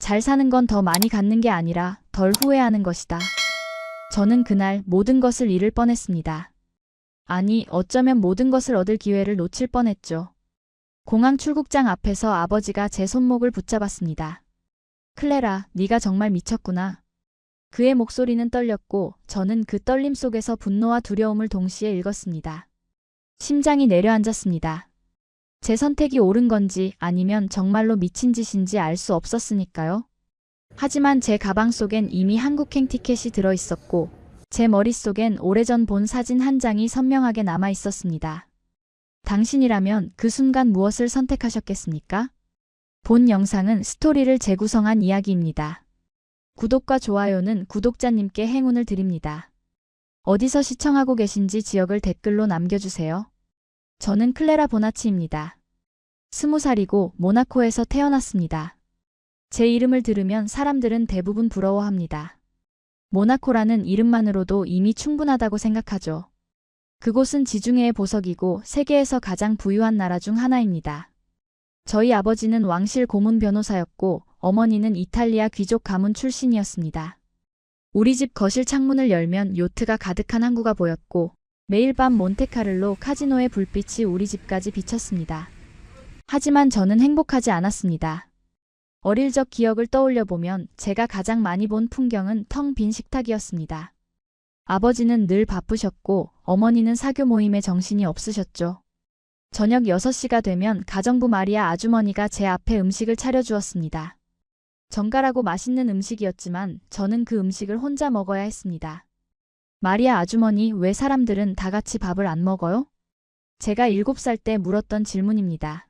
잘 사는 건 더 많이 갖는 게 아니라 덜 후회하는 것이다. 저는 그날 모든 것을 잃을 뻔했습니다. 아니, 어쩌면 모든 것을 얻을 기회를 놓칠 뻔했죠. 공항 출국장 앞에서 아버지가 제 손목을 붙잡았습니다. 클레라, 네가 정말 미쳤구나. 그의 목소리는 떨렸고 저는 그 떨림 속에서 분노와 두려움을 동시에 읽었습니다. 심장이 내려앉았습니다. 제 선택이 옳은 건지 아니면 정말로 미친 짓인지 알 수 없었으니까요. 하지만 제 가방 속엔 이미 한국행 티켓이 들어있었고 제 머릿속엔 오래전 본 사진 한 장이 선명하게 남아 있었습니다. 당신이라면 그 순간 무엇을 선택하셨겠습니까? 본 영상은 스토리를 재구성한 이야기입니다. 구독과 좋아요는 구독자님께 행운을 드립니다. 어디서 시청하고 계신지 지역을 댓글로 남겨주세요. 저는 클레라 보나치입니다. 20살이고 모나코에서 태어났습니다. 제 이름을 들으면 사람들은 대부분 부러워합니다. 모나코라는 이름만으로도 이미 충분하다고 생각하죠. 그곳은 지중해의 보석이고 세계에서 가장 부유한 나라 중 하나입니다. 저희 아버지는 왕실 고문 변호사였고 어머니는 이탈리아 귀족 가문 출신이었습니다. 우리 집 거실 창문을 열면 요트가 가득한 항구가 보였고 매일 밤 몬테카를로 카지노의 불빛이 우리 집까지 비쳤습니다. 하지만 저는 행복하지 않았습니다. 어릴 적 기억을 떠올려 보면 제가 가장 많이 본 풍경은 텅 빈 식탁이었습니다. 아버지는 늘 바쁘셨고 어머니는 사교 모임에 정신이 없으셨죠. 저녁 6시가 되면 가정부 마리아 아주머니가 제 앞에 음식을 차려주었습니다. 정갈하고 맛있는 음식이었지만 저는 그 음식을 혼자 먹어야 했습니다. 마리아 아주머니, 왜 사람들은 다 같이 밥을 안 먹어요? 제가 7살 때 물었던 질문입니다.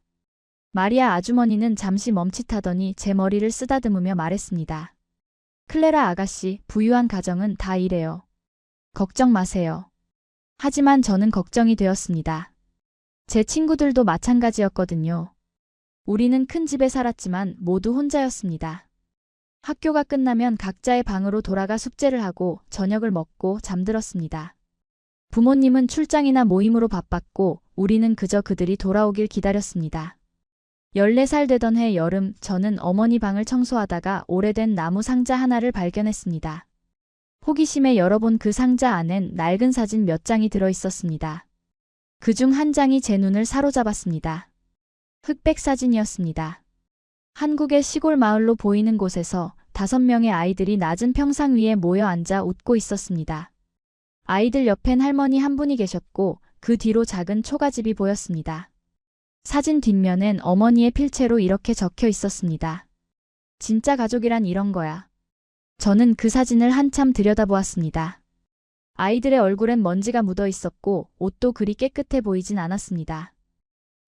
마리아 아주머니는 잠시 멈칫하더니 제 머리를 쓰다듬으며 말했습니다. 클레라 아가씨, 부유한 가정은 다 이래요. 걱정 마세요. 하지만 저는 걱정이 되었습니다. 제 친구들도 마찬가지였거든요. 우리는 큰 집에 살았지만 모두 혼자였습니다. 학교가 끝나면 각자의 방으로 돌아가 숙제를 하고 저녁을 먹고 잠들었습니다. 부모님은 출장이나 모임으로 바빴고 우리는 그저 그들이 돌아오길 기다렸습니다. 14살 되던 해 여름, 저는 어머니 방을 청소하다가 오래된 나무 상자 하나를 발견했습니다. 호기심에 열어본 그 상자 안엔 낡은 사진 몇 장이 들어있었습니다. 그중 한 장이 제 눈을 사로잡았습니다. 흑백 사진이었습니다. 한국의 시골 마을로 보이는 곳에서 5명의 아이들이 낮은 평상 위에 모여 앉아 웃고 있었습니다. 아이들 옆엔 할머니 한 분이 계셨고 그 뒤로 작은 초가집이 보였습니다. 사진 뒷면엔 어머니의 필체로 이렇게 적혀 있었습니다. 진짜 가족이란 이런 거야. 저는 그 사진을 한참 들여다보았습니다. 아이들의 얼굴엔 먼지가 묻어 있었고 옷도 그리 깨끗해 보이진 않았습니다.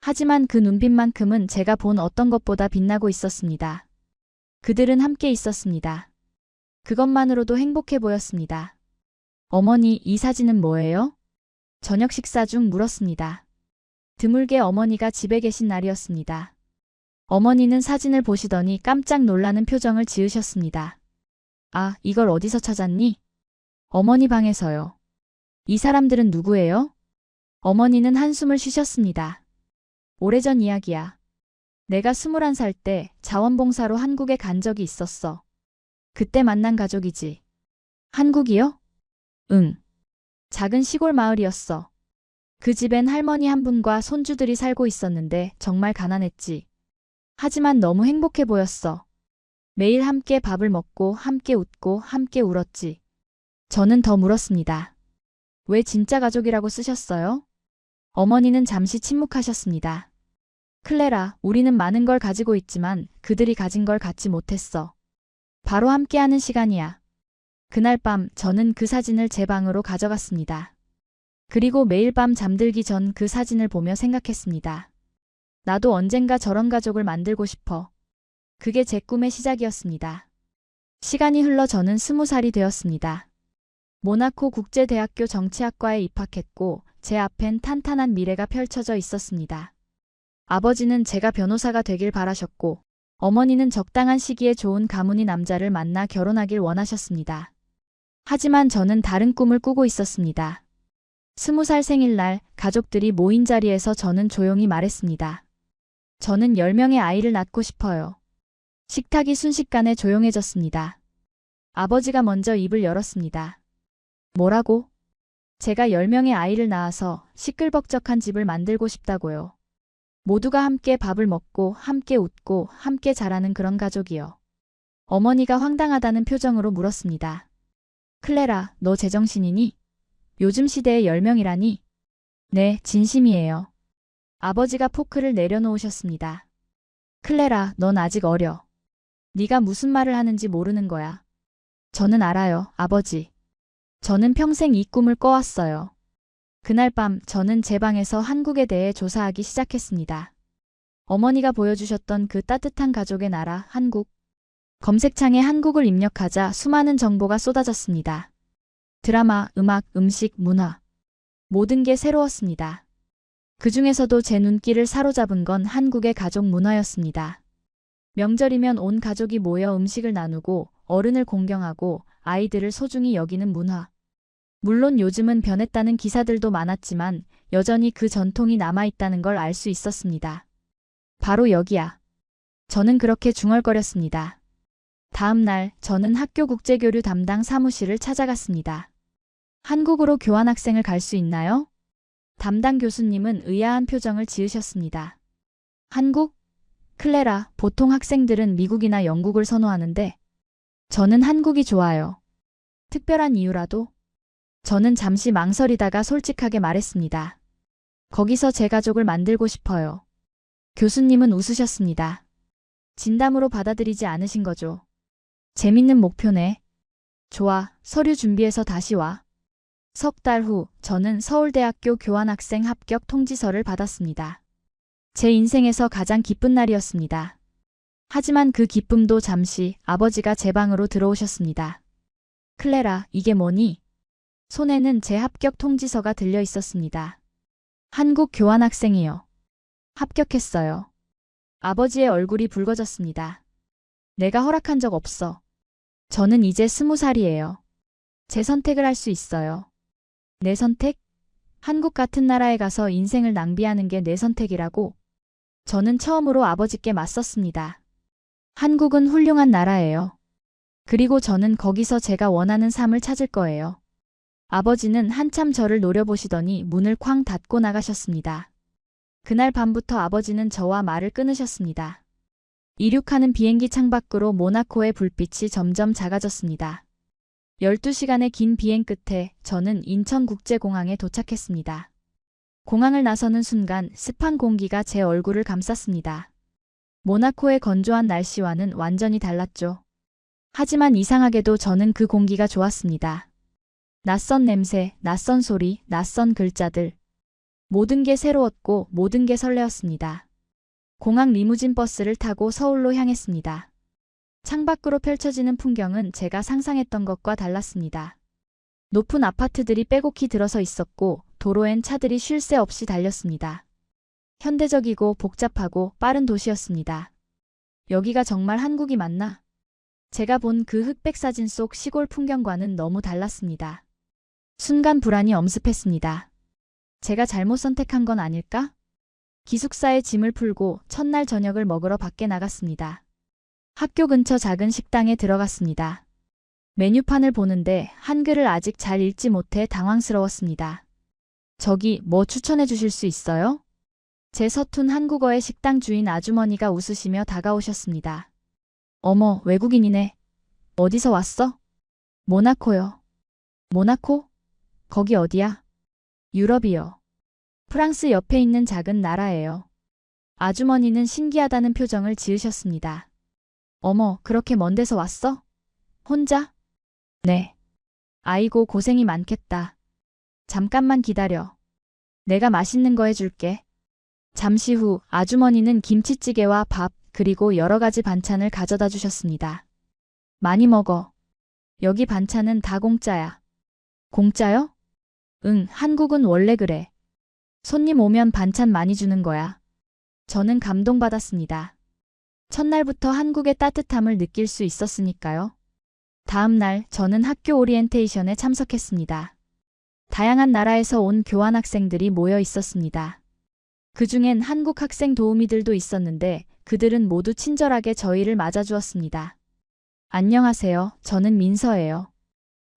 하지만 그 눈빛만큼은 제가 본 어떤 것보다 빛나고 있었습니다. 그들은 함께 있었습니다. 그것만으로도 행복해 보였습니다. 어머니, 이 사진은 뭐예요? 저녁 식사 중 물었습니다. 드물게 어머니가 집에 계신 날이었습니다. 어머니는 사진을 보시더니 깜짝 놀라는 표정을 지으셨습니다. 아, 이걸 어디서 찾았니? 어머니 방에서요. 이 사람들은 누구예요? 어머니는 한숨을 쉬셨습니다. 오래전 이야기야. 내가 21살 때 자원봉사로 한국에 간 적이 있었어. 그때 만난 가족이지. 한국이요? 응. 작은 시골 마을이었어. 그 집엔 할머니 한 분과 손주들이 살고 있었는데 정말 가난했지. 하지만 너무 행복해 보였어. 매일 함께 밥을 먹고 함께 웃고 함께 울었지. 저는 더 물었습니다. 왜 진짜 가족이라고 쓰셨어요? 어머니는 잠시 침묵하셨습니다. 클레라, 우리는 많은 걸 가지고 있지만 그들이 가진 걸 갖지 못했어. 바로 함께하는 시간이야. 그날 밤 저는 그 사진을 제 방으로 가져갔습니다. 그리고 매일 밤 잠들기 전 그 사진을 보며 생각했습니다. 나도 언젠가 저런 가족을 만들고 싶어. 그게 제 꿈의 시작이었습니다. 시간이 흘러 저는 20살이 되었습니다. 모나코 국제대학교 정치학과에 입학했고 제 앞엔 탄탄한 미래가 펼쳐져 있었습니다. 아버지는 제가 변호사가 되길 바라셨고 어머니는 적당한 시기에 좋은 가문의 남자를 만나 결혼하길 원하셨습니다. 하지만 저는 다른 꿈을 꾸고 있었습니다. 20살 생일날 가족들이 모인 자리에서 저는 조용히 말했습니다. 저는 10명의 아이를 낳고 싶어요. 식탁이 순식간에 조용해졌습니다. 아버지가 먼저 입을 열었습니다. 뭐라고? 제가 10명의 아이를 낳아서 시끌벅적한 집을 만들고 싶다고요. 모두가 함께 밥을 먹고 함께 웃고 함께 자라는 그런 가족이요. 어머니가 황당하다는 표정으로 물었습니다. 클레라, 너 제정신이니? 요즘 시대에 10명이라니? 네, 진심이에요. 아버지가 포크를 내려놓으셨습니다. 클레라, 넌 아직 어려. 네가 무슨 말을 하는지 모르는 거야. 저는 알아요, 아버지. 저는 평생 이 꿈을 꿔왔어요. 그날 밤 저는 제 방에서 한국에 대해 조사하기 시작했습니다. 어머니가 보여주셨던 그 따뜻한 가족의 나라, 한국. 검색창에 한국을 입력하자 수많은 정보가 쏟아졌습니다. 드라마, 음악, 음식, 문화. 모든 게 새로웠습니다. 그 중에서도 제 눈길을 사로잡은 건 한국의 가족 문화였습니다. 명절이면 온 가족이 모여 음식을 나누고 어른을 공경하고 아이들을 소중히 여기는 문화. 물론 요즘은 변했다는 기사들도 많았지만 여전히 그 전통이 남아있다는 걸 알 수 있었습니다. 바로 여기야. 저는 그렇게 중얼거렸습니다. 다음 날 저는 학교 국제교류 담당 사무실을 찾아갔습니다. 한국으로 교환학생을 갈 수 있나요? 담당 교수님은 의아한 표정을 지으셨습니다. 한국? 클레라, 보통 학생들은 미국이나 영국을 선호하는데 저는 한국이 좋아요. 특별한 이유라도? 저는 잠시 망설이다가 솔직하게 말했습니다. 거기서 제 가족을 만들고 싶어요. 교수님은 웃으셨습니다. 진담으로 받아들이지 않으신 거죠. 재밌는 목표네. 좋아, 서류 준비해서 다시 와. 석 달 후 저는 서울대학교 교환학생 합격 통지서를 받았습니다. 제 인생에서 가장 기쁜 날이었습니다. 하지만 그 기쁨도 잠시 아버지가 제 방으로 들어오셨습니다. 클레라, 이게 뭐니? 손에는 제 합격 통지서가 들려 있었습니다. 한국 교환학생이요. 합격했어요. 아버지의 얼굴이 붉어졌습니다. 내가 허락한 적 없어. 저는 이제 20살이에요. 제 선택을 할 수 있어요. 내 선택? 한국 같은 나라에 가서 인생을 낭비하는 게 내 선택이라고? 저는 처음으로 아버지께 맞섰습니다. 한국은 훌륭한 나라예요. 그리고 저는 거기서 제가 원하는 삶을 찾을 거예요. 아버지는 한참 저를 노려보시더니 문을 쾅 닫고 나가셨습니다. 그날 밤부터 아버지는 저와 말을 끊으셨습니다. 이륙하는 비행기 창밖으로 모나코의 불빛이 점점 작아졌습니다. 12시간의 긴 비행 끝에 저는 인천국제공항에 도착했습니다. 공항을 나서는 순간 습한 공기가 제 얼굴을 감쌌습니다. 모나코의 건조한 날씨와는 완전히 달랐죠. 하지만 이상하게도 저는 그 공기가 좋았습니다. 낯선 냄새, 낯선 소리, 낯선 글자들. 모든 게 새로웠고 모든 게 설레었습니다. 공항 리무진 버스를 타고 서울로 향했습니다. 창밖으로 펼쳐지는 풍경은 제가 상상했던 것과 달랐습니다. 높은 아파트들이 빼곡히 들어서 있었고 도로엔 차들이 쉴 새 없이 달렸습니다. 현대적이고 복잡하고 빠른 도시였습니다. 여기가 정말 한국이 맞나? 제가 본 그 흑백 사진 속 시골 풍경과는 너무 달랐습니다. 순간 불안이 엄습했습니다. 제가 잘못 선택한 건 아닐까? 기숙사에 짐을 풀고 첫날 저녁을 먹으러 밖에 나갔습니다. 학교 근처 작은 식당에 들어갔습니다. 메뉴판을 보는데 한글을 아직 잘 읽지 못해 당황스러웠습니다. 저기 뭐 추천해 주실 수 있어요? 제 서툰 한국어의 식당 주인 아주머니가 웃으시며 다가오셨습니다. 어머, 외국인이네. 어디서 왔어? 모나코요. 모나코? 거기 어디야? 유럽이요. 프랑스 옆에 있는 작은 나라예요. 아주머니는 신기하다는 표정을 지으셨습니다. 어머, 그렇게 먼 데서 왔어? 혼자? 네. 아이고, 고생이 많겠다. 잠깐만 기다려. 내가 맛있는 거 해줄게. 잠시 후 아주머니는 김치찌개와 밥, 그리고 여러 가지 반찬을 가져다 주셨습니다. 많이 먹어. 여기 반찬은 다 공짜야. 공짜요? 응, 한국은 원래 그래. 손님 오면 반찬 많이 주는 거야. 저는 감동받았습니다. 첫날부터 한국의 따뜻함을 느낄 수 있었으니까요. 다음 날 저는 학교 오리엔테이션에 참석했습니다. 다양한 나라에서 온 교환학생들이 모여 있었습니다. 그중엔 한국 학생 도우미들도 있었는데 그들은 모두 친절하게 저희를 맞아주었습니다. 안녕하세요. 저는 민서예요.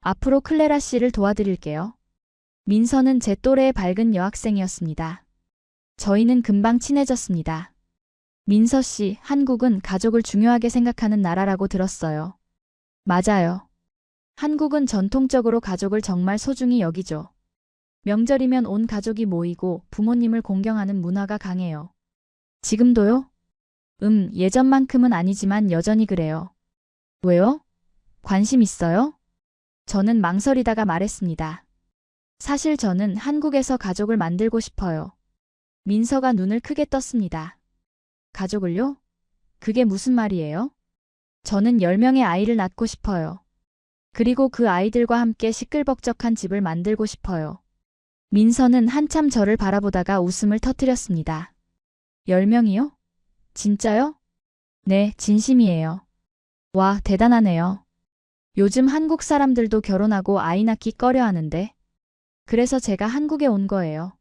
앞으로 클레라 씨를 도와드릴게요. 민서는 제 또래의 밝은 여학생이었습니다. 저희는 금방 친해졌습니다. 민서 씨, 한국은 가족을 중요하게 생각하는 나라라고 들었어요. 맞아요. 한국은 전통적으로 가족을 정말 소중히 여기죠. 명절이면 온 가족이 모이고 부모님을 공경하는 문화가 강해요. 지금도요? 예전만큼은 아니지만 여전히 그래요. 왜요? 관심 있어요? 저는 망설이다가 말했습니다. 사실 저는 한국에서 가족을 만들고 싶어요. 민서가 눈을 크게 떴습니다. 가족을요? 그게 무슨 말이에요? 저는 10명의 아이를 낳고 싶어요. 그리고 그 아이들과 함께 시끌벅적한 집을 만들고 싶어요. 민서는 한참 저를 바라보다가 웃음을 터뜨렸습니다. 10명이요? 진짜요? 네, 진심이에요. 와, 대단하네요. 요즘 한국 사람들도 결혼하고 아이 낳기 꺼려 하는데. 그래서 제가 한국에 온 거예요.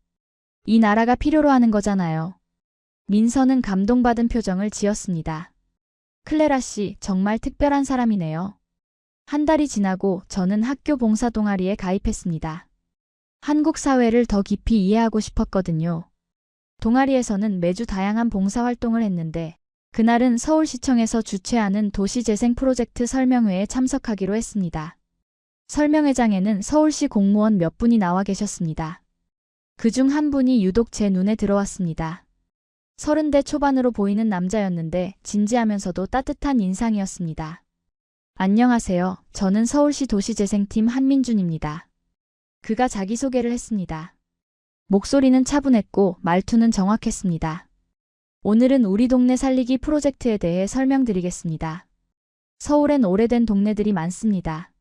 이 나라가 필요로 하는 거잖아요. 민서는 감동받은 표정을 지었습니다. 클레라 씨, 정말 특별한 사람이네요. 한 달이 지나고 저는 학교 봉사 동아리에 가입했습니다. 한국 사회를 더 깊이 이해하고 싶었거든요. 동아리에서는 매주 다양한 봉사 활동을 했는데 그날은 서울시청에서 주최하는 도시재생 프로젝트 설명회에 참석하기로 했습니다. 설명회장에는 서울시 공무원 몇 분이 나와 계셨습니다. 그중 한 분이 유독 제 눈에 들어왔습니다. 30대 초반으로 보이는 남자였는데 진지하면서도 따뜻한 인상이었습니다. 안녕하세요. 저는 서울시 도시재생팀 한민준입니다. 그가 자기소개를 했습니다. 목소리는 차분했고 말투는 정확했습니다. 오늘은 우리 동네 살리기 프로젝트에 대해 설명드리겠습니다. 서울엔 오래된 동네들이 많습니다.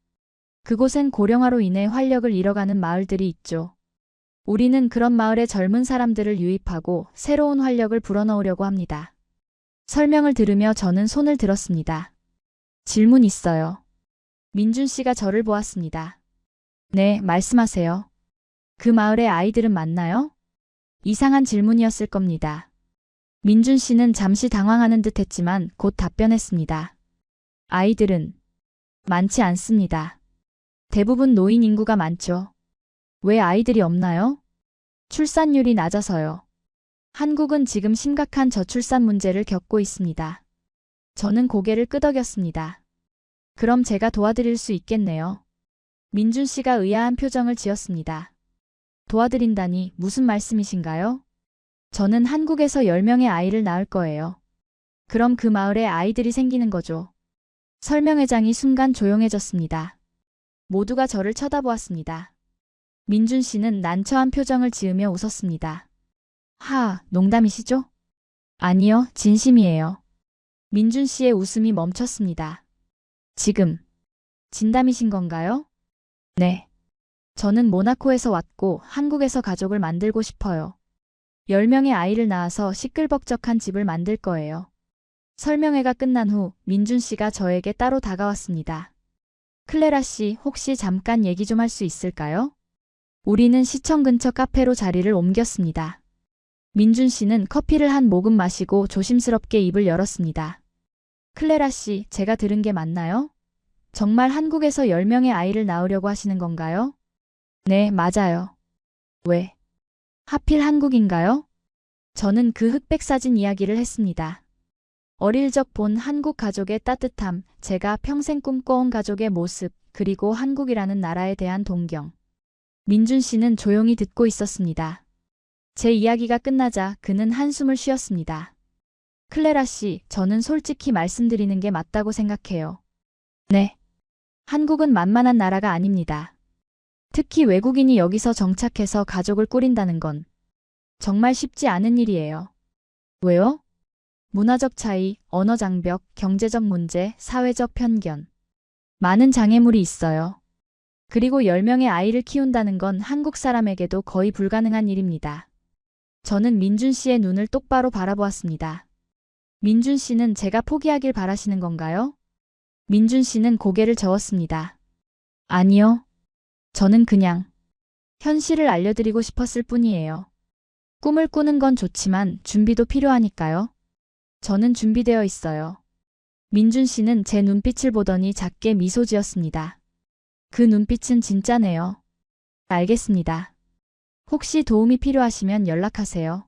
그곳엔 고령화로 인해 활력을 잃어가는 마을들이 있죠. 우리는 그런 마을에 젊은 사람들을 유입하고 새로운 활력을 불어넣으려고 합니다. 설명을 들으며 저는 손을 들었습니다. 질문 있어요. 민준 씨가 저를 보았습니다. 네, 말씀하세요. 그 마을에 아이들은 많나요? 이상한 질문이었을 겁니다. 민준 씨는 잠시 당황하는 듯 했지만 곧 답변했습니다. 아이들은 많지 않습니다. 대부분 노인 인구가 많죠. 왜 아이들이 없나요? 출산율이 낮아서요. 한국은 지금 심각한 저출산 문제를 겪고 있습니다. 저는 고개를 끄덕였습니다. 그럼 제가 도와드릴 수 있겠네요. 민준 씨가 의아한 표정을 지었습니다. 도와드린다니 무슨 말씀이신가요? 저는 한국에서 10명의 아이를 낳을 거예요. 그럼 그 마을에 아이들이 생기는 거죠. 설명회장이 순간 조용해졌습니다. 모두가 저를 쳐다보았습니다. 민준 씨는 난처한 표정을 지으며 웃었습니다. 농담이시죠? 아니요, 진심이에요. 민준 씨의 웃음이 멈췄습니다. 지금 진담이신 건가요? 네. 저는 모나코에서 왔고 한국에서 가족을 만들고 싶어요. 10명의 아이를 낳아서 시끌벅적한 집을 만들 거예요. 설명회가 끝난 후 민준 씨가 저에게 따로 다가왔습니다. 클레라 씨, 혹시 잠깐 얘기 좀 할 수 있을까요? 우리는 시청 근처 카페로 자리를 옮겼습니다. 민준 씨는 커피를 한 모금 마시고 조심스럽게 입을 열었습니다. 클레라 씨, 제가 들은 게 맞나요? 정말 한국에서 10명의 아이를 낳으려고 하시는 건가요? 네, 맞아요. 왜? 하필 한국인가요? 저는 그 흑백 사진 이야기를 했습니다. 어릴 적 본 한국 가족의 따뜻함, 제가 평생 꿈꿔온 가족의 모습, 그리고 한국이라는 나라에 대한 동경. 민준 씨는 조용히 듣고 있었습니다. 제 이야기가 끝나자 그는 한숨을 쉬었습니다. 클레라 씨, 저는 솔직히 말씀드리는 게 맞다고 생각해요. 네. 한국은 만만한 나라가 아닙니다. 특히 외국인이 여기서 정착해서 가족을 꾸린다는 건 정말 쉽지 않은 일이에요. 왜요? 문화적 차이, 언어 장벽, 경제적 문제, 사회적 편견. 많은 장애물이 있어요. 그리고 10명의 아이를 키운다는 건 한국 사람에게도 거의 불가능한 일입니다. 저는 민준 씨의 눈을 똑바로 바라보았습니다. 민준 씨는 제가 포기하길 바라시는 건가요? 민준 씨는 고개를 저었습니다. 아니요. 저는 그냥 현실을 알려드리고 싶었을 뿐이에요. 꿈을 꾸는 건 좋지만 준비도 필요하니까요. 저는 준비되어 있어요. 민준 씨는 제 눈빛을 보더니 작게 미소 지었습니다. 그 눈빛은 진짜네요. 알겠습니다. 혹시 도움이 필요하시면 연락하세요.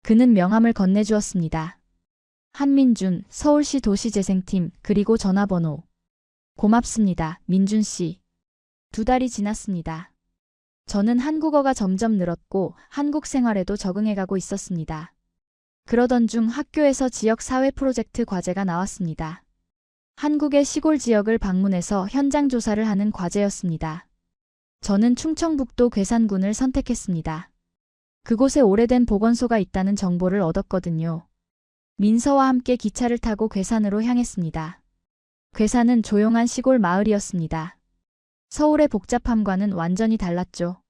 그는 명함을 건네주었습니다. 한민준, 서울시 도시재생팀, 그리고 전화번호. 고맙습니다, 민준 씨. 2달이 지났습니다. 저는 한국어가 점점 늘었고 한국 생활에도 적응해가고 있었습니다. 그러던 중 학교에서 지역 사회 프로젝트 과제가 나왔습니다. 한국의 시골 지역을 방문해서 현장 조사를 하는 과제였습니다. 저는 충청북도 괴산군을 선택했습니다. 그곳에 오래된 보건소가 있다는 정보를 얻었거든요. 민서와 함께 기차를 타고 괴산으로 향했습니다. 괴산은 조용한 시골 마을이었습니다. 서울의 복잡함과는 완전히 달랐죠.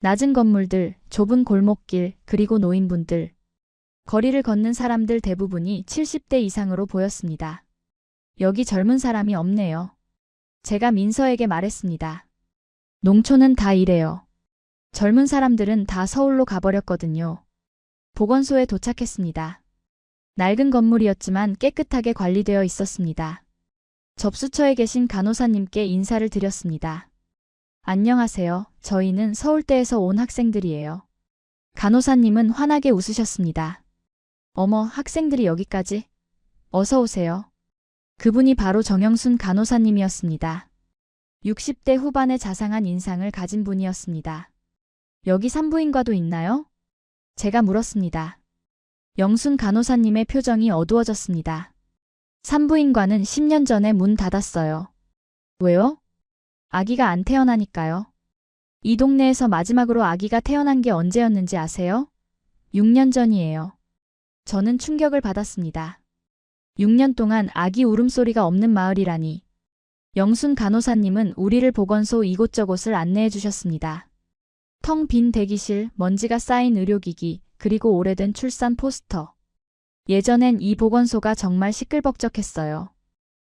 낮은 건물들, 좁은 골목길, 그리고 노인분들. 거리를 걷는 사람들 대부분이 70대 이상으로 보였습니다. 여기 젊은 사람이 없네요. 제가 민서에게 말했습니다. 농촌은 다 이래요. 젊은 사람들은 다 서울로 가버렸거든요. 보건소에 도착했습니다. 낡은 건물이었지만 깨끗하게 관리되어 있었습니다. 접수처에 계신 간호사님께 인사를 드렸습니다. 안녕하세요. 저희는 서울대에서 온 학생들이에요. 간호사님은 환하게 웃으셨습니다. 어머, 학생들이 여기까지? 어서 오세요. 그분이 바로 정영순 간호사님이었습니다. 60대 후반의 자상한 인상을 가진 분이었습니다. 여기 산부인과도 있나요? 제가 물었습니다. 영순 간호사님의 표정이 어두워졌습니다. 산부인과는 10년 전에 문 닫았어요. 왜요? 아기가 안 태어나니까요. 이 동네에서 마지막으로 아기가 태어난 게 언제였는지 아세요? 6년 전이에요. 저는 충격을 받았습니다. 6년 동안 아기 울음소리가 없는 마을이라니. 영순 간호사님은 우리를 보건소 이곳저곳을 안내해 주셨습니다. 텅 빈 대기실, 먼지가 쌓인 의료기기, 그리고 오래된 출산 포스터. 예전엔 이 보건소가 정말 시끌벅적했어요.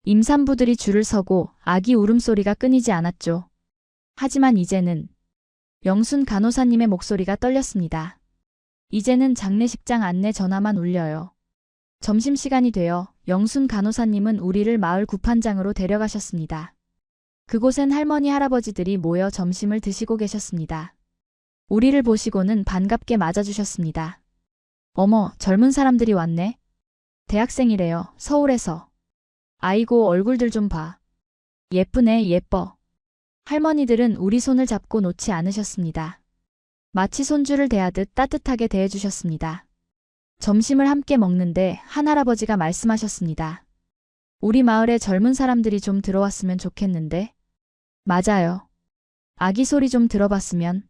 임산부들이 줄을 서고 아기 울음소리가 끊이지 않았죠. 하지만 이제는 영순 간호사님의 목소리가 떨렸습니다. 이제는 장례식장 안내 전화만 울려요. 점심시간이 되어 영순 간호사님은 우리를 마을 구판장으로 데려가셨습니다. 그곳엔 할머니 할아버지들이 모여 점심을 드시고 계셨습니다. 우리를 보시고는 반갑게 맞아주셨습니다. 어머, 젊은 사람들이 왔네. 대학생이래요. 서울에서. 아이고, 얼굴들 좀 봐. 예쁘네, 예뻐. 할머니들은 우리 손을 잡고 놓지 않으셨습니다. 마치 손주를 대하듯 따뜻하게 대해주셨습니다. 점심을 함께 먹는데 한 할아버지가 말씀하셨습니다. 우리 마을에 젊은 사람들이 좀 들어왔으면 좋겠는데. 맞아요. 아기 소리 좀 들어봤으면.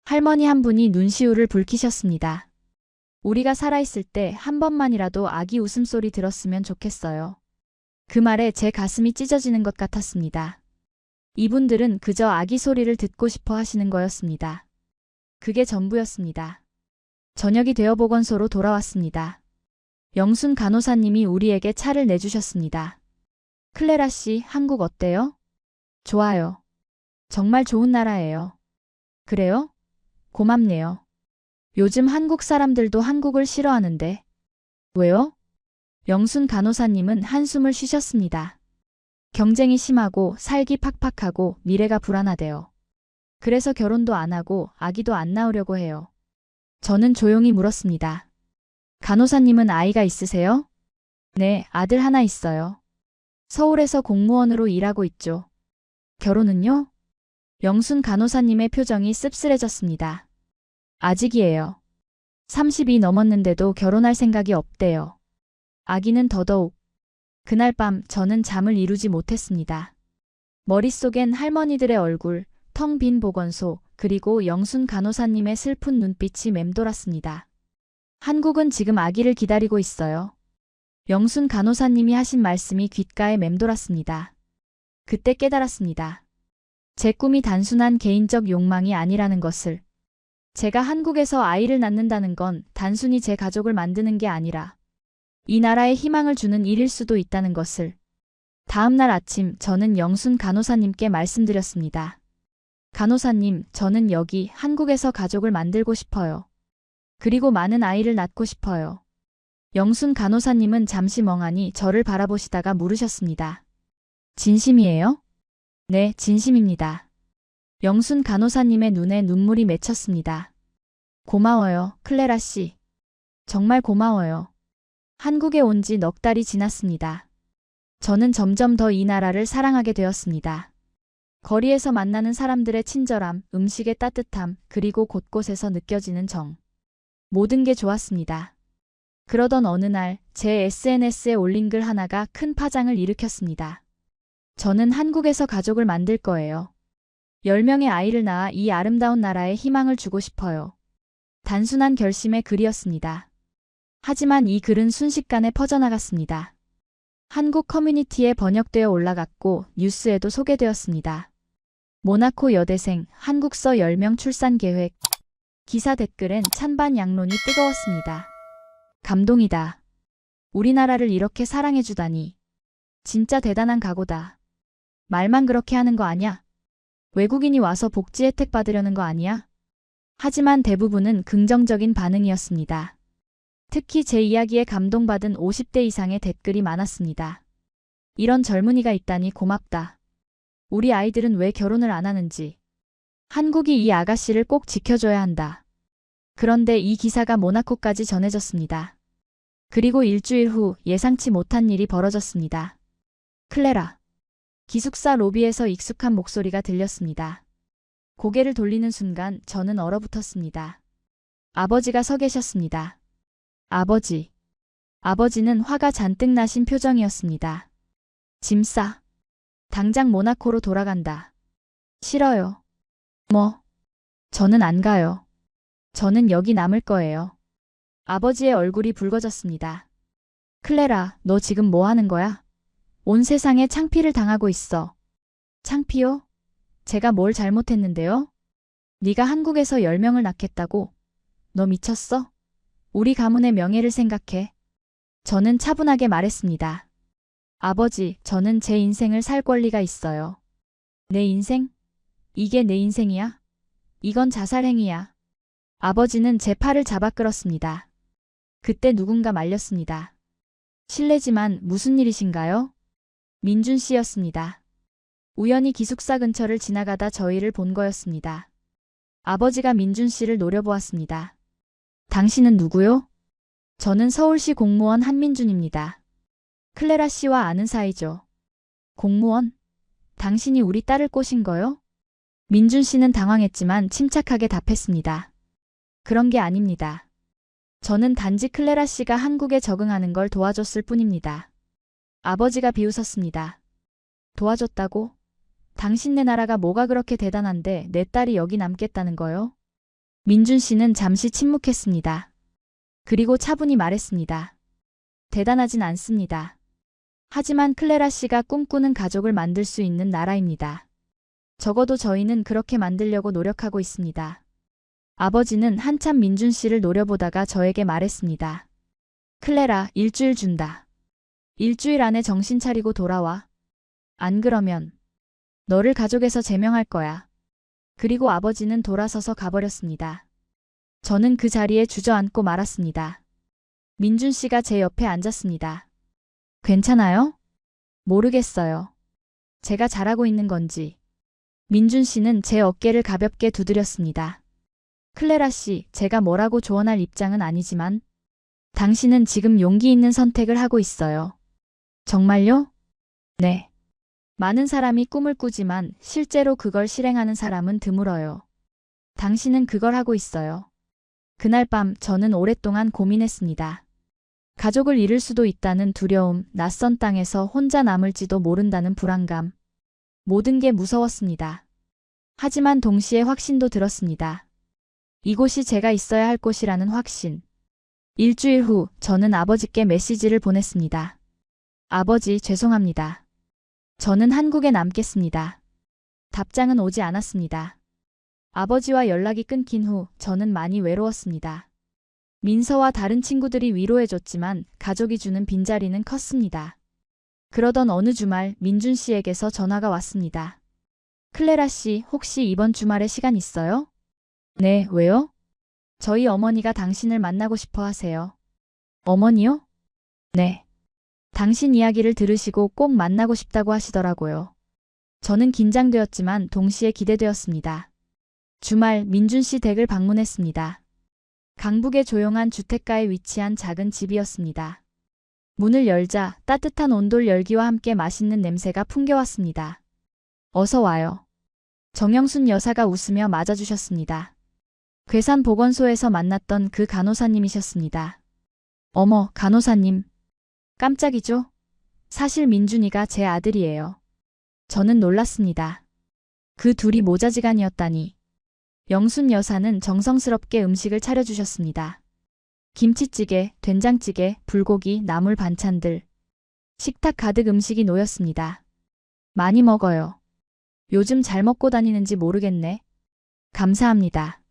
할머니 한 분이 눈시울을 붉히셨습니다. 우리가 살아있을 때 한 번만이라도 아기 웃음소리 들었으면 좋겠어요. 그 말에 제 가슴이 찢어지는 것 같았습니다. 이분들은 그저 아기 소리를 듣고 싶어 하시는 거였습니다. 그게 전부였습니다. 저녁이 되어 보건소로 돌아왔습니다. 영순 간호사님이 우리에게 차를 내주셨습니다. 클레라 씨, 한국 어때요? 좋아요. 정말 좋은 나라예요. 그래요? 고맙네요. 요즘 한국 사람들도 한국을 싫어하는데. 왜요? 영순 간호사님은 한숨을 쉬셨습니다. 경쟁이 심하고 살기 팍팍하고 미래가 불안하대요. 그래서 결혼도 안 하고 아기도 안 낳으려고 해요. 저는 조용히 물었습니다. 간호사님은 아이가 있으세요? 네, 아들 하나 있어요. 서울에서 공무원으로 일하고 있죠. 결혼은요? 영순 간호사님의 표정이 씁쓸해졌습니다. 아직이에요. 30이 넘었는데도 결혼할 생각이 없대요. 아기는 더더욱. 그날 밤 저는 잠을 이루지 못했습니다. 머릿속엔 할머니들의 얼굴, 텅 빈 보건소, 그리고 영순 간호사님의 슬픈 눈빛이 맴돌았습니다. 한국은 지금 아기를 기다리고 있어요. 영순 간호사님이 하신 말씀이 귓가에 맴돌았습니다. 그때 깨달았습니다. 제 꿈이 단순한 개인적 욕망이 아니라는 것을. 제가 한국에서 아이를 낳는다는 건 단순히 제 가족을 만드는 게 아니라 이 나라에 희망을 주는 일일 수도 있다는 것을. 다음 날 아침 저는 영순 간호사님께 말씀드렸습니다. 간호사님, 저는 여기 한국에서 가족을 만들고 싶어요. 그리고 많은 아이를 낳고 싶어요. 영순 간호사님은 잠시 멍하니 저를 바라보시다가 물으셨습니다. 진심이에요? 네, 진심입니다. 영순 간호사님의 눈에 눈물이 맺혔습니다. 고마워요, 클레라 씨. 정말 고마워요. 한국에 온 지 넉 달이 지났습니다. 저는 점점 더 이 나라를 사랑하게 되었습니다. 거리에서 만나는 사람들의 친절함, 음식의 따뜻함, 그리고 곳곳에서 느껴지는 정. 모든 게 좋았습니다. 그러던 어느 날 제 SNS에 올린 글 하나가 큰 파장을 일으켰습니다. 저는 한국에서 가족을 만들 거예요. 10명의 아이를 낳아 이 아름다운 나라에 희망을 주고 싶어요. 단순한 결심의 글이었습니다. 하지만 이 글은 순식간에 퍼져나갔습니다. 한국 커뮤니티에 번역되어 올라갔고 뉴스에도 소개되었습니다. 모나코 여대생 한국서 10명 출산 계획. 기사 댓글엔 찬반 양론이 뜨거웠습니다. 감동이다. 우리나라를 이렇게 사랑해주다니. 진짜 대단한 각오다. 말만 그렇게 하는 거 아냐? 외국인이 와서 복지 혜택 받으려는 거 아니야? 하지만 대부분은 긍정적인 반응이었습니다. 특히 제 이야기에 감동받은 50대 이상의 댓글이 많았습니다. 이런 젊은이가 있다니 고맙다. 우리 아이들은 왜 결혼을 안 하는지. 한국이 이 아가씨를 꼭 지켜줘야 한다. 그런데 이 기사가 모나코까지 전해졌습니다. 그리고 일주일 후 예상치 못한 일이 벌어졌습니다. 클레라. 기숙사 로비에서 익숙한 목소리가 들렸습니다. 고개를 돌리는 순간 저는 얼어붙었습니다. 아버지가 서 계셨습니다. 아버지. 아버지는 화가 잔뜩 나신 표정이었습니다. 짐 싸. 당장 모나코로 돌아간다. 싫어요. 뭐? 저는 안 가요. 저는 여기 남을 거예요. 아버지의 얼굴이 붉어졌습니다. 클레라, 너 지금 뭐 하는 거야? 온 세상에 창피를 당하고 있어. 창피요? 제가 뭘 잘못했는데요? 네가 한국에서 10명을 낳겠다고? 너 미쳤어? 우리 가문의 명예를 생각해. 저는 차분하게 말했습니다. 아버지, 저는 제 인생을 살 권리가 있어요. 내 인생? 이게 내 인생이야? 이건 자살행위야. 아버지는 제 팔을 잡아 끌었습니다. 그때 누군가 말렸습니다. 실례지만 무슨 일이신가요? 민준 씨였습니다. 우연히 기숙사 근처를 지나가다 저희를 본 거였습니다. 아버지가 민준 씨를 노려보았습니다. 당신은 누구요? 저는 서울시 공무원 한민준입니다. 클레라 씨와 아는 사이죠. 공무원? 당신이 우리 딸을 꼬신 거요? 민준 씨는 당황했지만 침착하게 답했습니다. 그런 게 아닙니다. 저는 단지 클레라 씨가 한국에 적응하는 걸 도와줬을 뿐입니다. 아버지가 비웃었습니다. 도와줬다고? 당신네 나라가 뭐가 그렇게 대단한데 내 딸이 여기 남겠다는 거요? 민준 씨는 잠시 침묵했습니다. 그리고 차분히 말했습니다. 대단하진 않습니다. 하지만 클레라 씨가 꿈꾸는 가족을 만들 수 있는 나라입니다. 적어도 저희는 그렇게 만들려고 노력하고 있습니다. 아버지는 한참 민준 씨를 노려보다가 저에게 말했습니다. 클레라, 일주일 준다. 일주일 안에 정신 차리고 돌아와. 안 그러면 너를 가족에서 제명할 거야. 그리고 아버지는 돌아서서 가버렸습니다. 저는 그 자리에 주저앉고 말았습니다. 민준 씨가 제 옆에 앉았습니다. 괜찮아요? 모르겠어요. 제가 잘하고 있는 건지. 민준 씨는 제 어깨를 가볍게 두드렸습니다. 클레라 씨, 제가 뭐라고 조언할 입장은 아니지만 당신은 지금 용기 있는 선택을 하고 있어요. 정말요? 네. 많은 사람이 꿈을 꾸지만 실제로 그걸 실행하는 사람은 드물어요. 당신은 그걸 하고 있어요. 그날 밤 저는 오랫동안 고민했습니다. 가족을 잃을 수도 있다는 두려움, 낯선 땅에서 혼자 남을지도 모른다는 불안감. 모든 게 무서웠습니다. 하지만 동시에 확신도 들었습니다. 이곳이 제가 있어야 할 곳이라는 확신. 일주일 후 저는 아버지께 메시지를 보냈습니다. 아버지, 죄송합니다. 저는 한국에 남겠습니다. 답장은 오지 않았습니다. 아버지와 연락이 끊긴 후 저는 많이 외로웠습니다. 민서와 다른 친구들이 위로해줬지만 가족이 주는 빈자리는 컸습니다. 그러던 어느 주말 민준 씨에게서 전화가 왔습니다. 클레라 씨, 혹시 이번 주말에 시간 있어요? 네, 왜요? 저희 어머니가 당신을 만나고 싶어 하세요. 어머니요? 네. 당신 이야기를 들으시고 꼭 만나고 싶다고 하시더라고요. 저는 긴장되었지만 동시에 기대되었습니다. 주말 민준 씨 댁을 방문했습니다. 강북의 조용한 주택가에 위치한 작은 집이었습니다. 문을 열자 따뜻한 온돌 열기와 함께 맛있는 냄새가 풍겨왔습니다. 어서 와요. 정영순 여사가 웃으며 맞아주셨습니다. 괴산보건소에서 만났던 그 간호사님이셨습니다. 어머, 간호사님. 깜짝이죠? 사실 민준이가 제 아들이에요. 저는 놀랐습니다. 그 둘이 모자지간이었다니. 영순 여사는 정성스럽게 음식을 차려주셨습니다. 김치찌개, 된장찌개, 불고기, 나물 반찬들. 식탁 가득 음식이 놓였습니다. 많이 먹어요. 요즘 잘 먹고 다니는지 모르겠네. 감사합니다.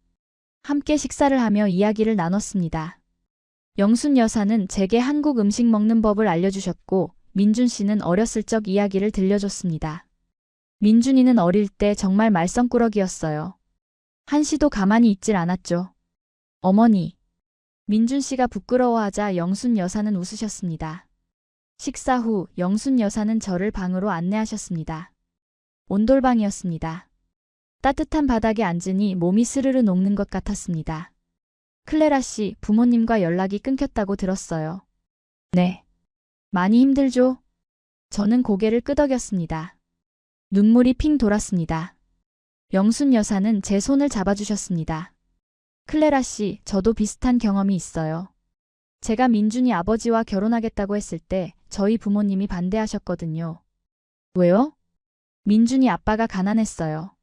함께 식사를 하며 이야기를 나눴습니다. 영순 여사는 제게 한국 음식 먹는 법을 알려주셨고 민준 씨는 어렸을 적 이야기를 들려줬습니다. 민준이는 어릴 때 정말 말썽꾸러기였어요. 한시도 가만히 있질 않았죠. 어머니. 민준 씨가 부끄러워하자 영순 여사는 웃으셨습니다. 식사 후 영순 여사는 저를 방으로 안내하셨습니다. 온돌방이었습니다. 따뜻한 바닥에 앉으니 몸이 스르르 녹는 것 같았습니다. 클레라 씨, 부모님과 연락이 끊겼다고 들었어요. 네. 많이 힘들죠? 저는 고개를 끄덕였습니다. 눈물이 핑 돌았습니다. 영순 여사는 제 손을 잡아주셨습니다. 클레라 씨, 저도 비슷한 경험이 있어요. 제가 민준이 아버지와 결혼하겠다고 했을 때 저희 부모님이 반대하셨거든요. 왜요? 민준이 아빠가 가난했어요.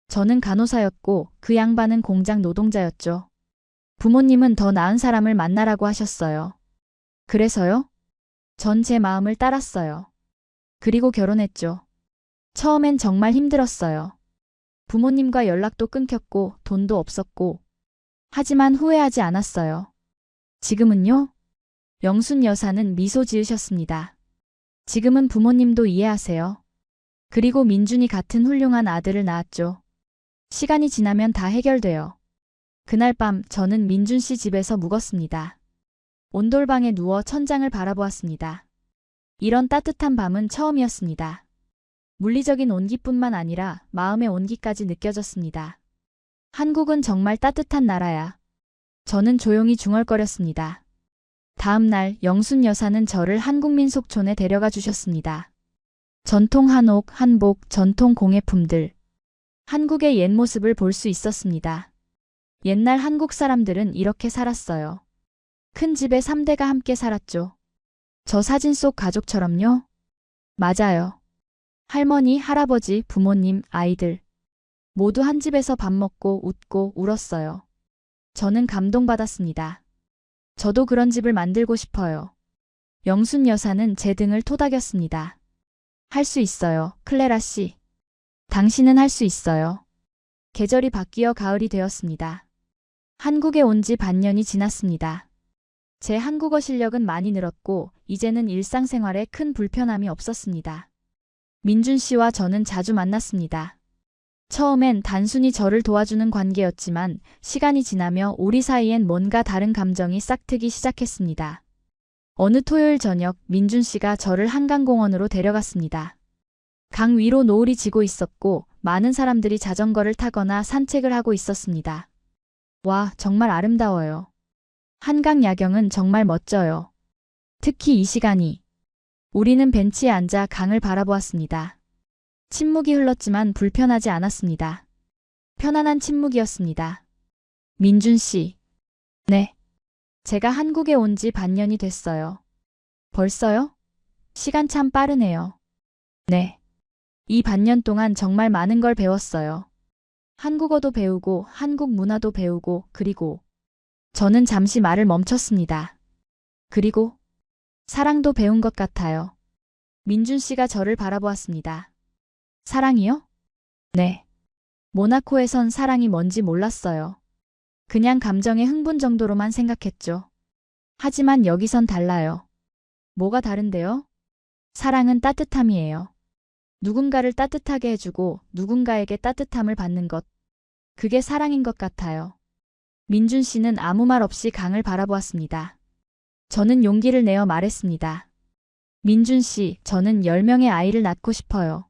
저는 간호사였고 그 양반은 공장 노동자였죠. 부모님은 더 나은 사람을 만나라고 하셨어요. 그래서요? 전 제 마음을 따랐어요. 그리고 결혼했죠. 처음엔 정말 힘들었어요. 부모님과 연락도 끊겼고 돈도 없었고. 하지만 후회하지 않았어요. 지금은요? 영순 여사는 미소 지으셨습니다. 지금은 부모님도 이해하세요. 그리고 민준이 같은 훌륭한 아들을 낳았죠. 시간이 지나면 다 해결돼요. 그날 밤 저는 민준 씨 집에서 묵었습니다. 온돌방에 누워 천장을 바라보았습니다. 이런 따뜻한 밤은 처음이었습니다. 물리적인 온기뿐만 아니라 마음의 온기까지 느껴졌습니다. 한국은 정말 따뜻한 나라야. 저는 조용히 중얼거렸습니다. 다음 날 영순 여사는 저를 한국민속촌에 데려가 주셨습니다. 전통 한옥, 한복, 전통 공예품들. 한국의 옛 모습을 볼 수 있었습니다. 옛날 한국 사람들은 이렇게 살았어요. 큰 집에 3대가 함께 살았죠. 저 사진 속 가족처럼요? 맞아요. 할머니, 할아버지, 부모님, 아이들. 모두 한 집에서 밥 먹고 웃고 울었어요. 저는 감동받았습니다. 저도 그런 집을 만들고 싶어요. 영순 여사는 제 등을 토닥였습니다. 할 수 있어요, 클레라 씨. 당신은 할 수 있어요. 계절이 바뀌어 가을이 되었습니다. 한국에 온 지 반년이 지났습니다. 제 한국어 실력은 많이 늘었고 이제는 일상생활에 큰 불편함이 없었습니다. 민준 씨와 저는 자주 만났습니다. 처음엔 단순히 저를 도와주는 관계였지만 시간이 지나며 우리 사이엔 뭔가 다른 감정이 싹트기 시작했습니다. 어느 토요일 저녁 민준 씨가 저를 한강공원으로 데려갔습니다. 강 위로 노을이 지고 있었고 많은 사람들이 자전거를 타거나 산책을 하고 있었습니다. 와, 정말 아름다워요. 한강 야경은 정말 멋져요. 특히 이 시간이. 우리는 벤치에 앉아 강을 바라보았습니다. 침묵이 흘렀지만 불편하지 않았습니다. 편안한 침묵이었습니다. 민준 씨. 네. 제가 한국에 온 지 반년이 됐어요. 벌써요? 시간 참 빠르네요. 네. 이 반년 동안 정말 많은 걸 배웠어요. 한국어도 배우고 한국 문화도 배우고 그리고 저는 잠시 말을 멈췄습니다. 그리고 사랑도 배운 것 같아요. 민준 씨가 저를 바라보았습니다. 사랑이요? 네. 모나코에선 사랑이 뭔지 몰랐어요. 그냥 감정의 흥분 정도로만 생각했죠. 하지만 여기선 달라요. 뭐가 다른데요? 사랑은 따뜻함이에요. 누군가를 따뜻하게 해주고 누군가에게 따뜻함을 받는 것. 그게 사랑인 것 같아요. 민준 씨는 아무 말 없이 강을 바라보았습니다. 저는 용기를 내어 말했습니다. 민준 씨, 저는 10명의 아이를 낳고 싶어요.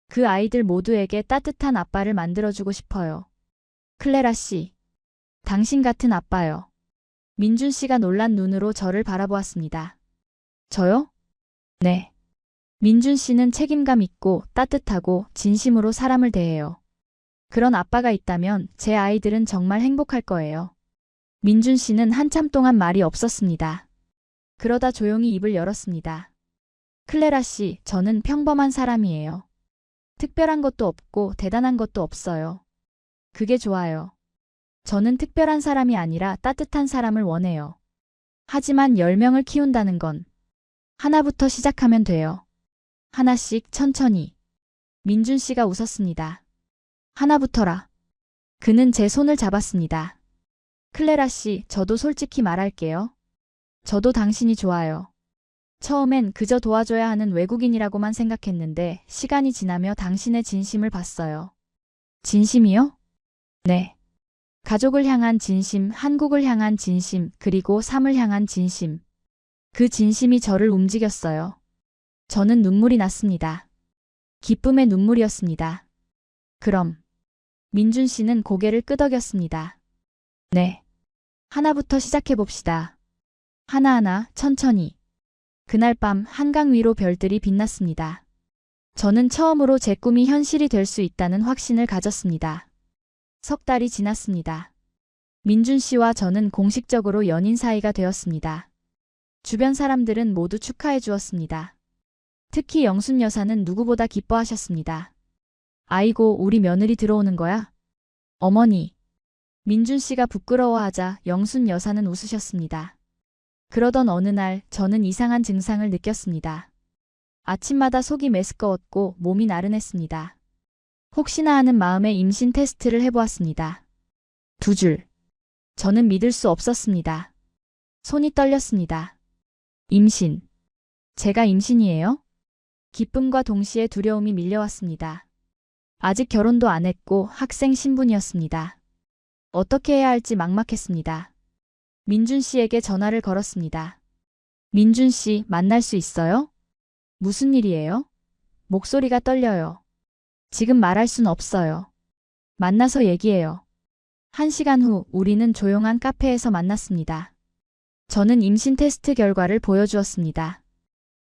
그 아이들 모두에게 따뜻한 아빠를 만들어주고 싶어요. 클레라 씨, 당신 같은 아빠요. 민준 씨가 놀란 눈으로 저를 바라보았습니다. 저요? 네. 민준 씨는 책임감 있고 따뜻하고 진심으로 사람을 대해요. 그런 아빠가 있다면 제 아이들은 정말 행복할 거예요. 민준 씨는 한참 동안 말이 없었습니다. 그러다 조용히 입을 열었습니다. 클레라 씨, 저는 평범한 사람이에요. 특별한 것도 없고 대단한 것도 없어요. 그게 좋아요. 저는 특별한 사람이 아니라 따뜻한 사람을 원해요. 하지만 10명을 키운다는 건 하나부터 시작하면 돼요. 하나씩 천천히. 민준 씨가 웃었습니다. 하나부터라. 그는 제 손을 잡았습니다. 클레라 씨, 저도 솔직히 말할게요. 저도 당신이 좋아요. 처음엔 그저 도와줘야 하는 외국인이라고만 생각했는데 시간이 지나며 당신의 진심을 봤어요. 진심이요? 네. 가족을 향한 진심, 한국을 향한 진심, 그리고 삶을 향한 진심. 그 진심이 저를 움직였어요. 저는 눈물이 났습니다. 기쁨의 눈물이었습니다. 그럼 민준 씨는 고개를 끄덕였습니다. 네. 하나부터 시작해봅시다. 하나하나 천천히. 그날 밤 한강 위로 별들이 빛났습니다. 저는 처음으로 제 꿈이 현실이 될 수 있다는 확신을 가졌습니다. 석 달이 지났습니다. 민준 씨와 저는 공식적으로 연인 사이가 되었습니다. 주변 사람들은 모두 축하해 주었습니다. 특히 영순 여사는 누구보다 기뻐하셨습니다. 아이고, 우리 며느리 들어오는 거야? 어머니. 민준 씨가 부끄러워하자 영순 여사는 웃으셨습니다. 그러던 어느 날 저는 이상한 증상을 느꼈습니다. 아침마다 속이 메스꺼웠고 몸이 나른했습니다. 혹시나 하는 마음에 임신 테스트를 해보았습니다. 2줄. 저는 믿을 수 없었습니다. 손이 떨렸습니다. 임신. 제가 임신이에요? 기쁨과 동시에 두려움이 밀려왔습니다. 아직 결혼도 안 했고 학생 신분이었습니다. 어떻게 해야 할지 막막했습니다. 민준 씨에게 전화를 걸었습니다. 민준 씨, 만날 수 있어요? 무슨 일이에요? 목소리가 떨려요. 지금 말할 순 없어요. 만나서 얘기해요. 1시간 후 우리는 조용한 카페에서 만났습니다. 저는 임신 테스트 결과를 보여주었습니다.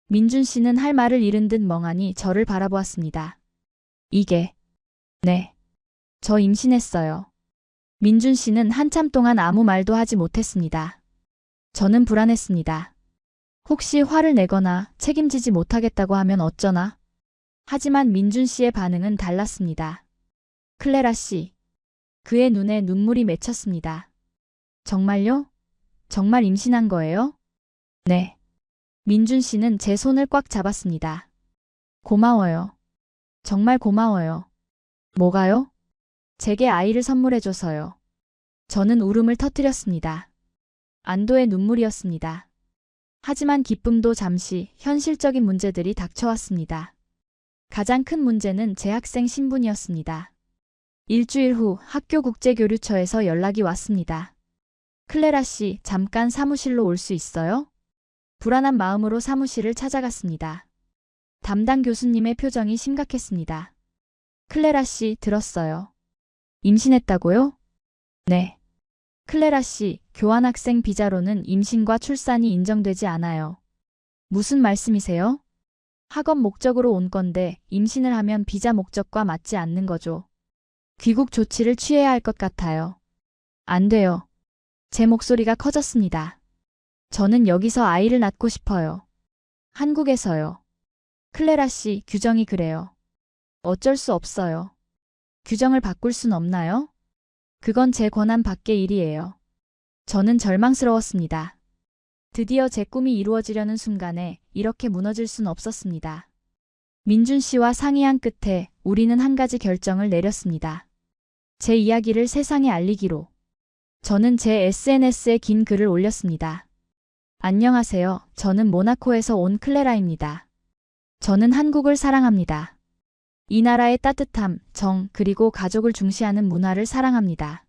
민준 씨는 할 말을 잃은 듯 멍하니 저를 바라보았습니다. 이게... 네. 저 임신했어요. 민준 씨는 한참 동안 아무 말도 하지 못했습니다. 저는 불안했습니다. 혹시 화를 내거나 책임지지 못하겠다고 하면 어쩌나? 하지만 민준 씨의 반응은 달랐습니다. 클레라 씨. 그의 눈에 눈물이 맺혔습니다. 정말요? 정말 임신한 거예요? 네. 민준 씨는 제 손을 꽉 잡았습니다. 고마워요. 정말 고마워요. 뭐가요? 제게 아이를 선물해줘서요. 저는 울음을 터뜨렸습니다. 안도의 눈물이었습니다. 하지만 기쁨도 잠시 현실적인 문제들이 닥쳐왔습니다. 가장 큰 문제는 제 학생 신분이었습니다. 일주일 후 학교 국제교류처에서 연락이 왔습니다. 클레라 씨, 잠깐 사무실로 올 수 있어요? 불안한 마음으로 사무실을 찾아갔습니다. 담당 교수님의 표정이 심각했습니다. 클레라 씨, 들었어요. 임신했다고요? 네. 클레라 씨, 교환학생 비자로는 임신과 출산이 인정되지 않아요. 무슨 말씀이세요? 학업 목적으로 온 건데 임신을 하면 비자 목적과 맞지 않는 거죠. 귀국 조치를 취해야 할 것 같아요. 안 돼요. 제 목소리가 커졌습니다. 저는 여기서 아이를 낳고 싶어요. 한국에서요. 클레라 씨, 규정이 그래요. 어쩔 수 없어요. 규정을 바꿀 순 없나요? 그건 제 권한 밖의 일이에요. 저는 절망스러웠습니다. 드디어 제 꿈이 이루어지려는 순간에 이렇게 무너질 순 없었습니다. 민준 씨와 상의한 끝에 우리는 한 가지 결정을 내렸습니다. 제 이야기를 세상에 알리기로. 저는 제 SNS에 긴 글을 올렸습니다. 안녕하세요. 저는 모나코에서 온 클레라입니다. 저는 한국을 사랑합니다. 이 나라의 따뜻함, 정, 그리고 가족을 중시하는 문화를 사랑합니다.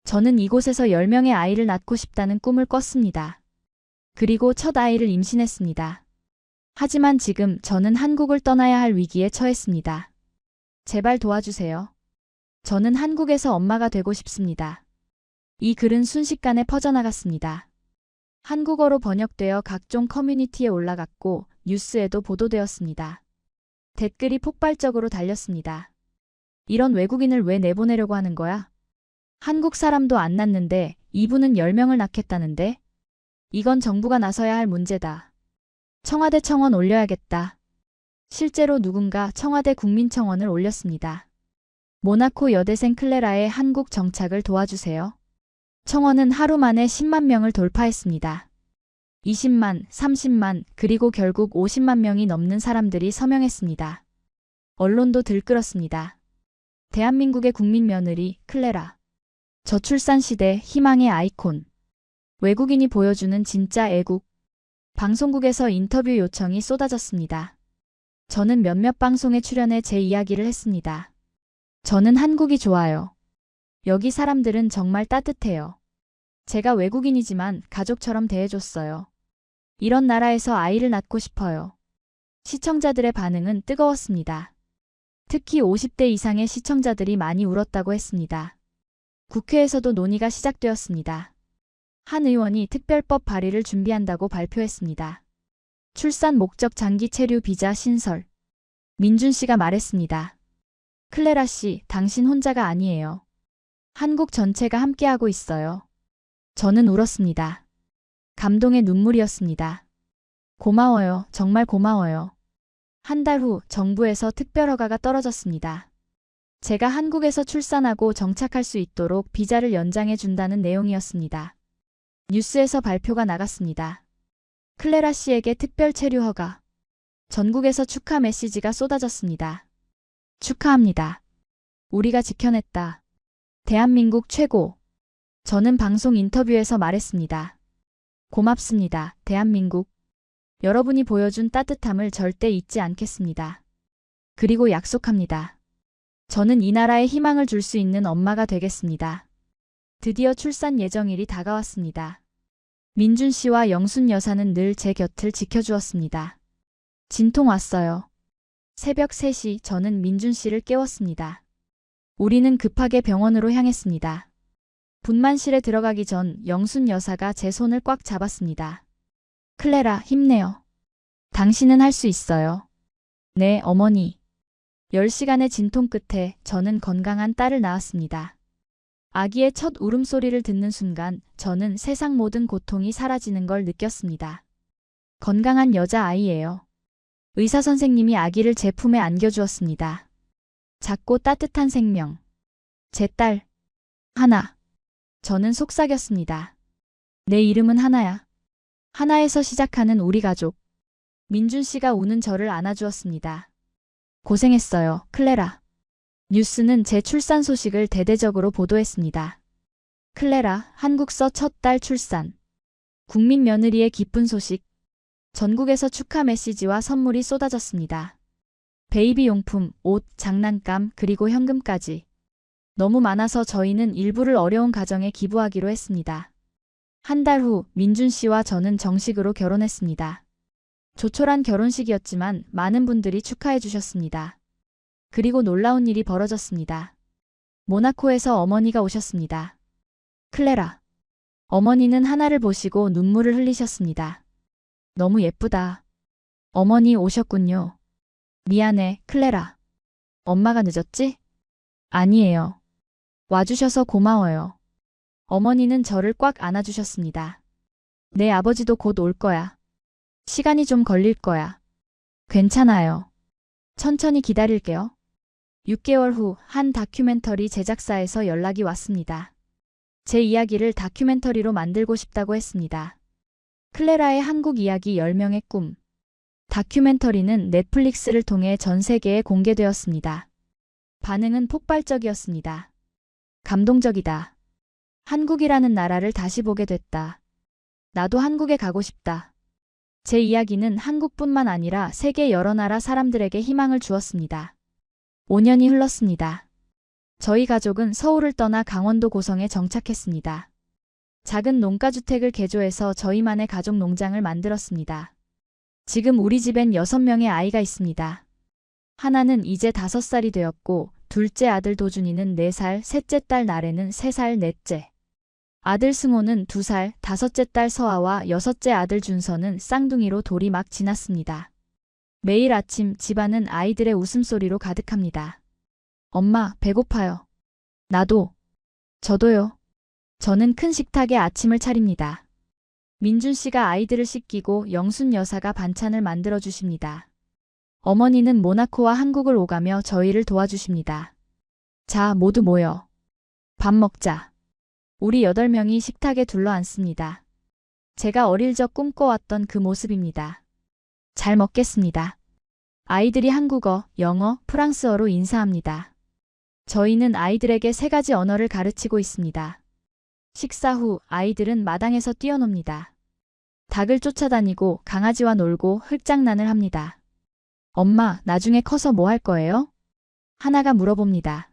저는 이곳에서 10명의 아이를 낳고 싶다는 꿈을 꿨습니다. 그리고 첫 아이를 임신했습니다. 하지만 지금 저는 한국을 떠나야 할 위기에 처했습니다. 제발 도와주세요. 저는 한국에서 엄마가 되고 싶습니다. 이 글은 순식간에 퍼져나갔습니다. 한국어로 번역되어 각종 커뮤니티에 올라갔고 뉴스에도 보도되었습니다. 댓글이 폭발적으로 달렸습니다. 이런 외국인을 왜 내보내려고 하는 거야? 한국 사람도 안 낳는데 이분은 10명을 낳겠다는데? 이건 정부가 나서야 할 문제다. 청와대 청원 올려야겠다. 실제로 누군가 청와대 국민청원을 올렸습니다. 모나코 여대생 클레라의 한국 정착을 도와주세요. 청원은 하루 만에 10만 명을 돌파했습니다. 20만, 30만, 그리고 결국 50만 명이 넘는 사람들이 서명했습니다. 언론도 들끓었습니다. 대한민국의 국민 며느리 클레라. 저출산 시대 희망의 아이콘. 외국인이 보여주는 진짜 애국. 방송국에서 인터뷰 요청이 쏟아졌습니다. 저는 몇몇 방송에 출연해 제 이야기를 했습니다. 저는 한국이 좋아요. 여기 사람들은 정말 따뜻해요. 제가 외국인이지만 가족처럼 대해줬어요. 이런 나라에서 아이를 낳고 싶어요. 시청자들의 반응은 뜨거웠습니다. 특히 50대 이상의 시청자들이 많이 울었다고 했습니다. 국회에서도 논의가 시작되었습니다. 한 의원이 특별법 발의를 준비한다고 발표했습니다. 출산 목적 장기 체류 비자 신설. 민준 씨가 말했습니다. 클레라 씨, 당신 혼자가 아니에요. 한국 전체가 함께하고 있어요. 저는 울었습니다. 감동의 눈물이었습니다. 고마워요. 정말 고마워요. 한 달 후 정부에서 특별허가가 떨어졌습니다. 제가 한국에서 출산하고 정착할 수 있도록 비자를 연장해 준다는 내용이었습니다. 뉴스에서 발표가 나갔습니다. 클레라 씨에게 특별 체류 허가. 전국에서 축하 메시지가 쏟아졌습니다. 축하합니다. 우리가 지켜냈다. 대한민국 최고. 저는 방송 인터뷰에서 말했습니다. 고맙습니다. 대한민국. 여러분이 보여준 따뜻함을 절대 잊지 않겠습니다. 그리고 약속합니다. 저는 이 나라에 희망을 줄 수 있는 엄마가 되겠습니다. 드디어 출산 예정일이 다가왔습니다. 민준 씨와 영순 여사는 늘 제 곁을 지켜주었습니다. 진통 왔어요. 새벽 3시 저는 민준 씨를 깨웠습니다. 우리는 급하게 병원으로 향했습니다. 분만실에 들어가기 전 영순 여사가 제 손을 꽉 잡았습니다. 클레라, 힘내요. 당신은 할 수 있어요. 네, 어머니. 10시간의 진통 끝에 저는 건강한 딸을 낳았습니다. 아기의 첫 울음소리를 듣는 순간 저는 세상 모든 고통이 사라지는 걸 느꼈습니다. 건강한 여자아이예요. 의사 선생님이 아기를 제 품에 안겨주었습니다. 작고 따뜻한 생명. 제 딸. 하나. 저는 속삭였습니다. 내 이름은 하나야. 하나에서 시작하는 우리 가족. 민준 씨가 우는 저를 안아주었습니다. 고생했어요, 클레라. 뉴스는 제 출산 소식을 대대적으로 보도했습니다. 클레라, 한국서 첫 딸 출산. 국민 며느리의 기쁜 소식. 전국에서 축하 메시지와 선물이 쏟아졌습니다. 베이비 용품, 옷, 장난감, 그리고 현금까지. 너무 많아서 저희는 일부를 어려운 가정에 기부하기로 했습니다. 한 달 후 민준 씨와 저는 정식으로 결혼했습니다. 조촐한 결혼식이었지만 많은 분들이 축하해 주셨습니다. 그리고 놀라운 일이 벌어졌습니다. 모나코에서 어머니가 오셨습니다. 클레라. 어머니는 하나를 보시고 눈물을 흘리셨습니다. 너무 예쁘다. 어머니 오셨군요. 미안해, 클레라. 엄마가 늦었지? 아니에요. 와주셔서 고마워요. 어머니는 저를 꽉 안아주셨습니다. 내 아버지도 곧 올 거야. 시간이 좀 걸릴 거야. 괜찮아요. 천천히 기다릴게요. 6개월 후 한 다큐멘터리 제작사에서 연락이 왔습니다. 제 이야기를 다큐멘터리로 만들고 싶다고 했습니다. 클레라의 한국 이야기 10명의 꿈. 다큐멘터리는 넷플릭스를 통해 전 세계에 공개되었습니다. 반응은 폭발적이었습니다. 감동적이다. 한국이라는 나라를 다시 보게 됐다. 나도 한국에 가고 싶다. 제 이야기는 한국뿐만 아니라 세계 여러 나라 사람들에게 희망을 주었습니다. 5년이 흘렀습니다. 저희 가족은 서울을 떠나 강원도 고성에 정착했습니다. 작은 농가주택을 개조해서 저희만의 가족 농장을 만들었습니다. 지금 우리 집엔 6명의 아이가 있습니다. 하나는 이제 5살이 되었고, 둘째 아들 도준이는 4살, 셋째 딸 나래는 3살, 넷째 아들 승호는 2살, 5째 딸 서아와 6째 아들 준서는 쌍둥이로 돌이 막 지났습니다. 매일 아침 집안은 아이들의 웃음소리로 가득합니다. 엄마, 배고파요. 나도. 저도요. 저는 큰 식탁에 아침을 차립니다. 민준 씨가 아이들을 씻기고 영순 여사가 반찬을 만들어 주십니다. 어머니는 모나코와 한국을 오가며 저희를 도와주십니다. 자, 모두 모여. 밥 먹자. 우리 8명이 식탁에 둘러앉습니다. 제가 어릴 적 꿈꿔왔던 그 모습입니다. 잘 먹겠습니다. 아이들이 한국어, 영어, 프랑스어로 인사합니다. 저희는 아이들에게 3가지 언어를 가르치고 있습니다. 식사 후 아이들은 마당에서 뛰어놉니다. 닭을 쫓아다니고 강아지와 놀고 흙장난을 합니다. 엄마, 나중에 커서 뭐 할 거예요? 하나가 물어봅니다.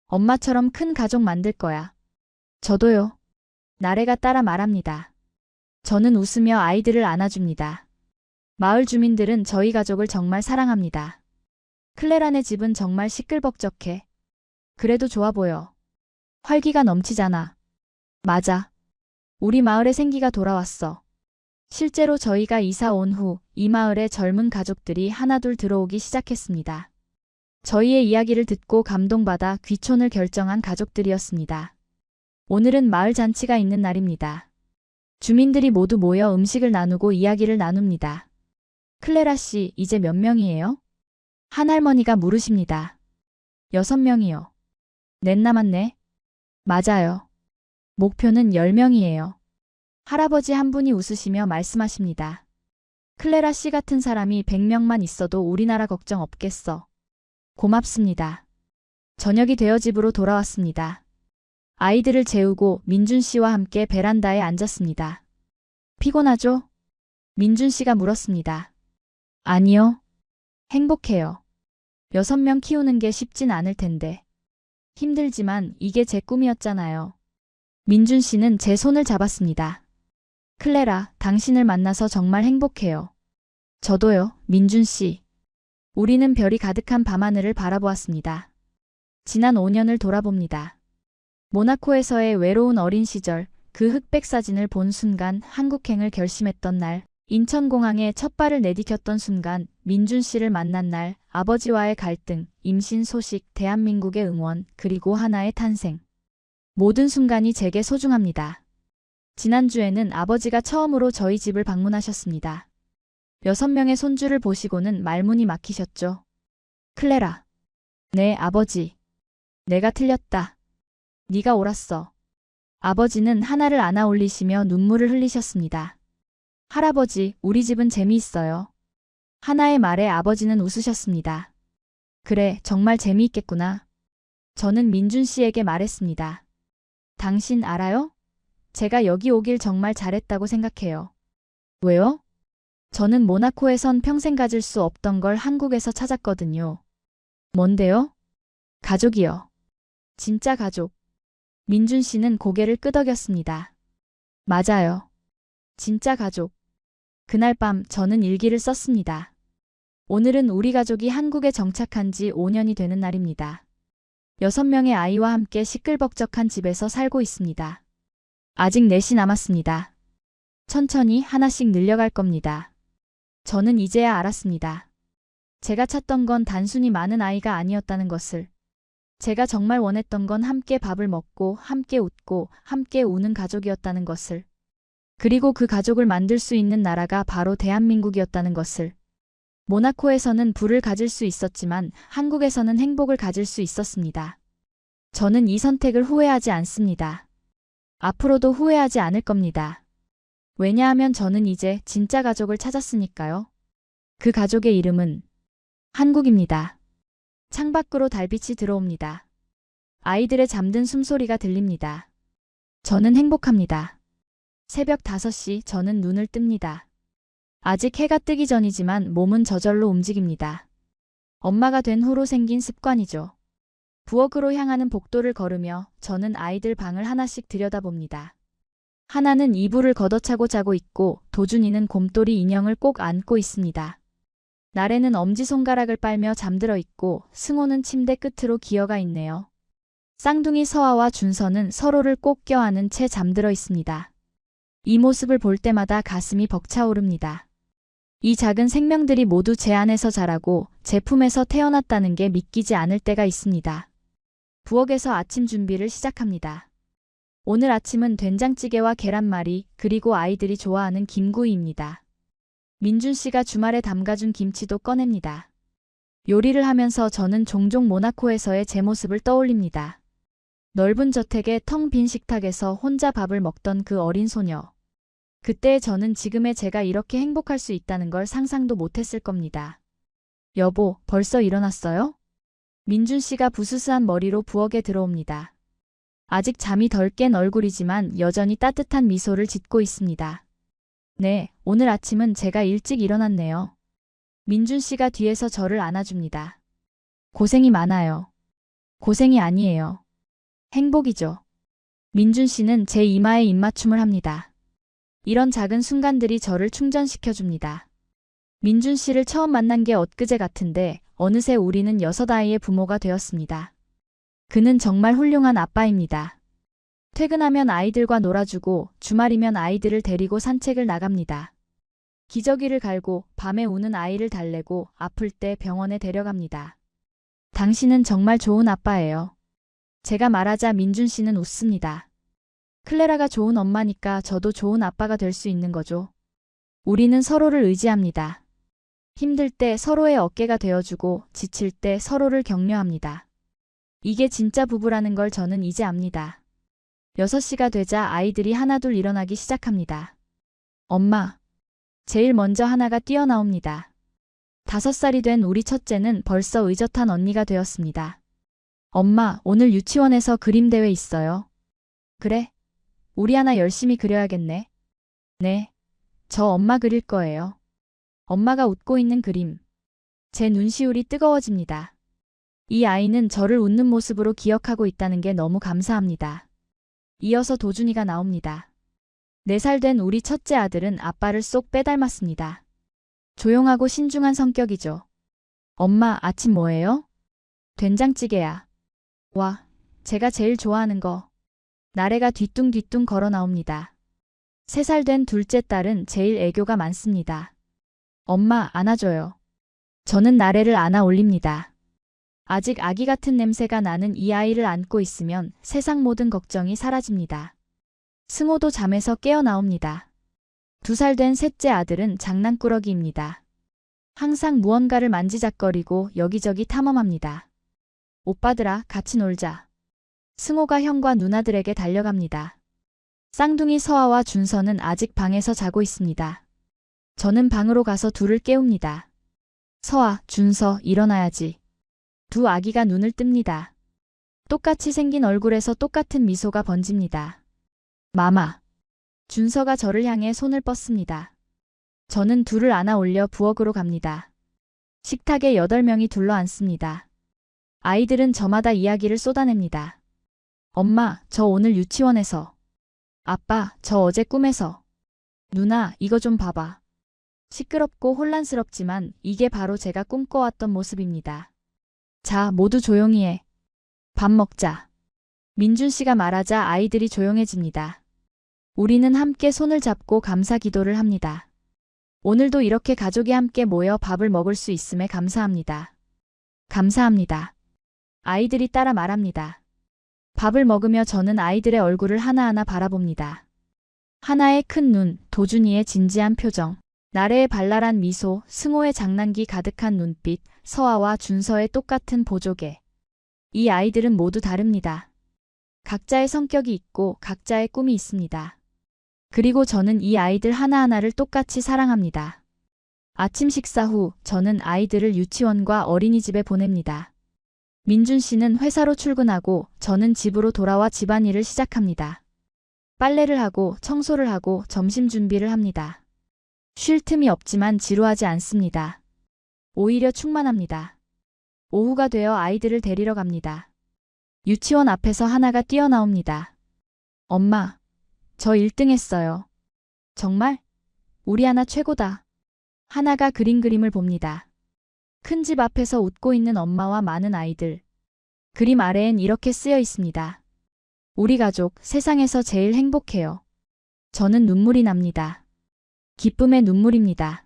엄마처럼 큰 가족 만들 거야. 저도요. 나래가 따라 말합니다. 저는 웃으며 아이들을 안아줍니다. 마을 주민들은 저희 가족을 정말 사랑합니다. 클레라네 집은 정말 시끌벅적해. 그래도 좋아 보여. 활기가 넘치잖아. 맞아. 우리 마을에 생기가 돌아왔어. 실제로 저희가 이사 온 후 이 마을에 젊은 가족들이 하나둘 들어오기 시작했습니다. 저희의 이야기를 듣고 감동받아 귀촌을 결정한 가족들이었습니다. 오늘은 마을 잔치가 있는 날입니다. 주민들이 모두 모여 음식을 나누고 이야기를 나눕니다. 클레라 씨, 이제 몇 명이에요? 한 할머니가 물으십니다. 6명이요. 넷 남았네. 맞아요. 목표는 10명이에요. 할아버지 한 분이 웃으시며 말씀하십니다. 클레라 씨 같은 사람이 100명만 있어도 우리나라 걱정 없겠어. 고맙습니다. 저녁이 되어 집으로 돌아왔습니다. 아이들을 재우고 민준 씨와 함께 베란다에 앉았습니다. 피곤하죠? 민준 씨가 물었습니다. 아니요. 행복해요. 6명 키우는 게 쉽진 않을 텐데. 힘들지만 이게 제 꿈이었잖아요. 민준 씨는 제 손을 잡았습니다. 클레라, 당신을 만나서 정말 행복해요. 저도요, 민준 씨. 우리는 별이 가득한 밤하늘을 바라보았습니다. 지난 5년을 돌아봅니다. 모나코에서의 외로운 어린 시절, 그 흑백 사진을 본 순간 한국행을 결심했던 날, 인천공항에 첫 발을 내디뎠던 순간, 민준 씨를 만난 날, 아버지와의 갈등, 임신 소식, 대한민국의 응원, 그리고 하나의 탄생. 모든 순간이 제게 소중합니다. 지난주에는 아버지가 처음으로 저희 집을 방문하셨습니다. 6명의 손주를 보시고는 말문이 막히셨죠. 클레라. 네, 아버지. 내가 틀렸다. 네가 옳았어. 아버지는 하나를 안아 올리시며 눈물을 흘리셨습니다. 할아버지, 우리 집은 재미있어요. 하나의 말에 아버지는 웃으셨습니다. 그래, 정말 재미있겠구나. 저는 민준 씨에게 말했습니다. 당신 알아요? 제가 여기 오길 정말 잘했다고 생각해요. 왜요? 저는 모나코에선 평생 가질 수 없던 걸 한국에서 찾았거든요. 뭔데요? 가족이요. 진짜 가족. 민준 씨는 고개를 끄덕였습니다. 맞아요. 진짜 가족. 그날 밤 저는 일기를 썼습니다. 오늘은 우리 가족이 한국에 정착한 지 5년이 되는 날입니다. 6명의 아이와 함께 시끌벅적한 집에서 살고 있습니다. 아직 넷이 남았습니다. 천천히 하나씩 늘려갈 겁니다. 저는 이제야 알았습니다. 제가 찾던 건 단순히 많은 아이가 아니었다는 것을. 제가 정말 원했던 건 함께 밥을 먹고 함께 웃고 함께 우는 가족이었다는 것을. 그리고 그 가족을 만들 수 있는 나라가 바로 대한민국이었다는 것을. 모나코에서는 부를 가질 수 있었지만 한국에서는 행복을 가질 수 있었습니다. 저는 이 선택을 후회하지 않습니다. 앞으로도 후회하지 않을 겁니다. 왜냐하면 저는 이제 진짜 가족을 찾았으니까요. 그 가족의 이름은 한국입니다. 창밖으로 달빛이 들어옵니다. 아이들의 잠든 숨소리가 들립니다. 저는 행복합니다. 새벽 5시 저는 눈을 뜹니다. 아직 해가 뜨기 전이지만 몸은 저절로 움직입니다. 엄마가 된 후로 생긴 습관이죠. 부엌으로 향하는 복도를 걸으며 저는 아이들 방을 하나씩 들여다봅니다. 하나는 이불을 걷어차고 자고 있고 도준이는 곰돌이 인형을 꼭 안고 있습니다. 나래는 엄지손가락을 빨며 잠들어 있고 승호는 침대 끝으로 기어가 있네요. 쌍둥이 서아와 준서는 서로를 꼭 껴안은 채 잠들어 있습니다. 이 모습을 볼 때마다 가슴이 벅차오릅니다. 이 작은 생명들이 모두 제 안에서 자라고 제 품에서 태어났다는 게 믿기지 않을 때가 있습니다. 부엌에서 아침 준비를 시작합니다. 오늘 아침은 된장찌개와 계란말이 그리고 아이들이 좋아하는 김구이입니다. 민준 씨가 주말에 담가준 김치도 꺼냅니다. 요리를 하면서 저는 종종 모나코에서의 제 모습을 떠올립니다. 넓은 저택의 텅 빈 식탁에서 혼자 밥을 먹던 그 어린 소녀. 그때의 저는 지금의 제가 이렇게 행복할 수 있다는 걸 상상도 못했을 겁니다. 여보, 벌써 일어났어요? 민준 씨가 부스스한 머리로 부엌에 들어옵니다. 아직 잠이 덜 깬 얼굴이지만 여전히 따뜻한 미소를 짓고 있습니다. 네, 오늘 아침은 제가 일찍 일어났네요. 민준 씨가 뒤에서 저를 안아줍니다. 고생이 많아요. 고생이 아니에요. 행복이죠. 민준 씨는 제 이마에 입맞춤을 합니다. 이런 작은 순간들이 저를 충전시켜줍니다. 민준 씨를 처음 만난 게 엊그제 같은데 어느새 우리는 6아이의 부모가 되었습니다. 그는 정말 훌륭한 아빠입니다. 퇴근하면 아이들과 놀아주고 주말이면 아이들을 데리고 산책을 나갑니다. 기저귀를 갈고 밤에 우는 아이를 달래고 아플 때 병원에 데려갑니다. 당신은 정말 좋은 아빠예요. 제가 말하자 민준 씨는 웃습니다. 클레라가 좋은 엄마니까 저도 좋은 아빠가 될 수 있는 거죠. 우리는 서로를 의지합니다. 힘들 때 서로의 어깨가 되어주고 지칠 때 서로를 격려합니다. 이게 진짜 부부라는 걸 저는 이제 압니다. 6시가 되자 아이들이 하나둘 일어나기 시작합니다. 엄마. 제일 먼저 하나가 뛰어나옵니다. 5살이 된 우리 첫째는 벌써 의젓한 언니가 되었습니다. 엄마, 오늘 유치원에서 그림 대회 있어요. 그래? 우리 하나 열심히 그려야겠네. 네. 저 엄마 그릴 거예요. 엄마가 웃고 있는 그림. 제 눈시울이 뜨거워집니다. 이 아이는 저를 웃는 모습으로 기억하고 있다는 게 너무 감사합니다. 이어서 도준이가 나옵니다. 4살 된 우리 첫째 아들은 아빠를 쏙 빼닮았습니다. 조용하고 신중한 성격이죠. 엄마, 아침 뭐예요? 된장찌개야. 와, 제가 제일 좋아하는 거. 나래가 뒤뚱뒤뚱 걸어 나옵니다. 3살 된 둘째 딸은 제일 애교가 많습니다. 엄마, 안아줘요. 저는 나래를 안아 올립니다. 아직 아기 같은 냄새가 나는 이 아이를 안고 있으면 세상 모든 걱정이 사라집니다. 승호도 잠에서 깨어 나옵니다. 2살 된 셋째 아들은 장난꾸러기입니다. 항상 무언가를 만지작거리고 여기저기 탐험합니다. 오빠들아, 같이 놀자. 승호가 형과 누나들에게 달려갑니다. 쌍둥이 서아와 준서는 아직 방에서 자고 있습니다. 저는 방으로 가서 둘을 깨웁니다. 서아, 준서, 일어나야지. 두 아기가 눈을 뜹니다. 똑같이 생긴 얼굴에서 똑같은 미소가 번집니다. 마마. 준서가 저를 향해 손을 뻗습니다. 저는 둘을 안아 올려 부엌으로 갑니다. 식탁에 8명이 둘러앉습니다. 아이들은 저마다 이야기를 쏟아냅니다. 엄마, 저 오늘 유치원에서. 아빠, 저 어제 꿈에서. 누나, 이거 좀 봐봐. 시끄럽고 혼란스럽지만 이게 바로 제가 꿈꿔왔던 모습입니다. 자, 모두 조용히 해. 밥 먹자. 민준 씨가 말하자 아이들이 조용해집니다. 우리는 함께 손을 잡고 감사 기도를 합니다. 오늘도 이렇게 가족이 함께 모여 밥을 먹을 수 있음에 감사합니다. 감사합니다. 아이들이 따라 말합니다. 밥을 먹으며 저는 아이들의 얼굴을 하나하나 바라봅니다. 하나의 큰 눈, 도준이의 진지한 표정, 나래의 발랄한 미소, 승호의 장난기 가득한 눈빛, 서아와 준서의 똑같은 보조개. 이 아이들은 모두 다릅니다. 각자의 성격이 있고 각자의 꿈이 있습니다. 그리고 저는 이 아이들 하나하나를 똑같이 사랑합니다. 아침 식사 후 저는 아이들을 유치원과 어린이집에 보냅니다. 민준 씨는 회사로 출근하고 저는 집으로 돌아와 집안일을 시작합니다. 빨래를 하고 청소를 하고 점심 준비를 합니다. 쉴 틈이 없지만 지루하지 않습니다. 오히려 충만합니다. 오후가 되어 아이들을 데리러 갑니다. 유치원 앞에서 하나가 뛰어나옵니다. 엄마, 저 1등 했어요. 정말? 우리 하나 최고다. 하나가 그림을 봅니다. 큰 집 앞에서 웃고 있는 엄마와 많은 아이들. 그림 아래엔 이렇게 쓰여 있습니다. 우리 가족 세상에서 제일 행복해요. 저는 눈물이 납니다. 기쁨의 눈물입니다.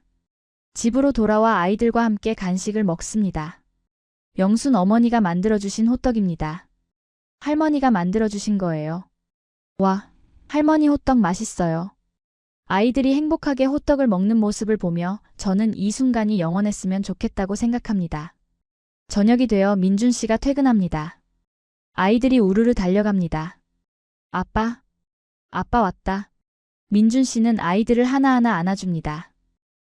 집으로 돌아와 아이들과 함께 간식을 먹습니다. 영순 어머니가 만들어주신 호떡입니다. 할머니가 만들어주신 거예요. 와, 할머니 호떡 맛있어요. 아이들이 행복하게 호떡을 먹는 모습을 보며 저는 이 순간이 영원했으면 좋겠다고 생각합니다. 저녁이 되어 민준 씨가 퇴근합니다. 아이들이 우르르 달려갑니다. 아빠, 아빠 왔다. 민준 씨는 아이들을 하나하나 안아줍니다.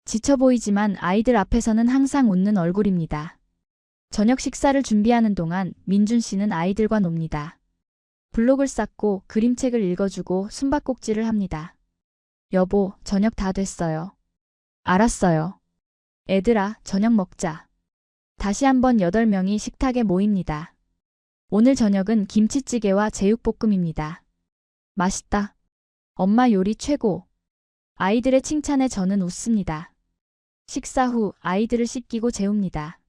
지쳐 보이지만 아이들 앞에서는 항상 웃는 얼굴입니다. 저녁 식사를 준비하는 동안 민준 씨는 아이들과 놉니다. 블록을 쌓고 그림책을 읽어주고 숨바꼭질을 합니다. 여보, 저녁 다 됐어요. 알았어요. 애들아, 저녁 먹자. 다시 한번 8명이 식탁에 모입니다. 오늘 저녁은 김치찌개와 제육볶음입니다. 맛있다. 엄마 요리 최고. 아이들의 칭찬에 저는 웃습니다. 식사 후 아이들을 씻기고 재웁니다.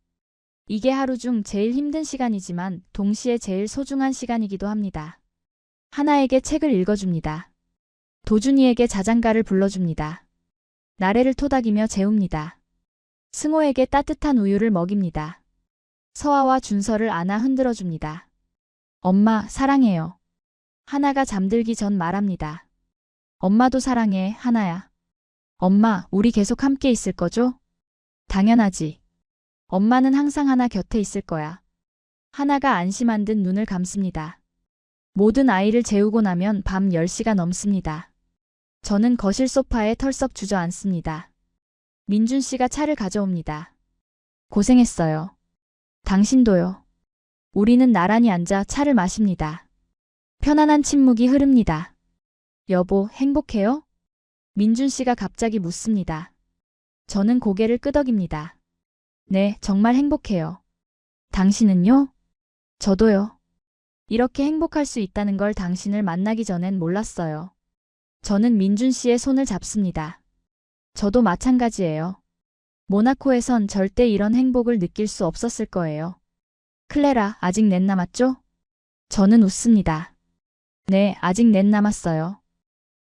이게 하루 중 제일 힘든 시간이지만 동시에 제일 소중한 시간이기도 합니다. 하나에게 책을 읽어줍니다. 도준이에게 자장가를 불러줍니다. 나래를 토닥이며 재웁니다. 승호에게 따뜻한 우유를 먹입니다. 서아와 준서를 안아 흔들어줍니다. 엄마, 사랑해요. 하나가 잠들기 전 말합니다. 엄마도 사랑해, 하나야. 엄마, 우리 계속 함께 있을 거죠? 당연하지. 엄마는 항상 하나 곁에 있을 거야. 하나가 안심한 듯 눈을 감습니다. 모든 아이를 재우고 나면 밤 10시가 넘습니다. 저는 거실 소파에 털썩 주저앉습니다. 민준 씨가 차를 가져옵니다. 고생했어요. 당신도요. 우리는 나란히 앉아 차를 마십니다. 편안한 침묵이 흐릅니다. 여보, 행복해요? 민준 씨가 갑자기 묻습니다. 저는 고개를 끄덕입니다. 네, 정말 행복해요. 당신은요? 저도요. 이렇게 행복할 수 있다는 걸 당신을 만나기 전엔 몰랐어요. 저는 민준 씨의 손을 잡습니다. 저도 마찬가지예요. 모나코에선 절대 이런 행복을 느낄 수 없었을 거예요. 클레라, 아직 넷 남았죠? 저는 웃습니다. 네, 아직 넷 남았어요.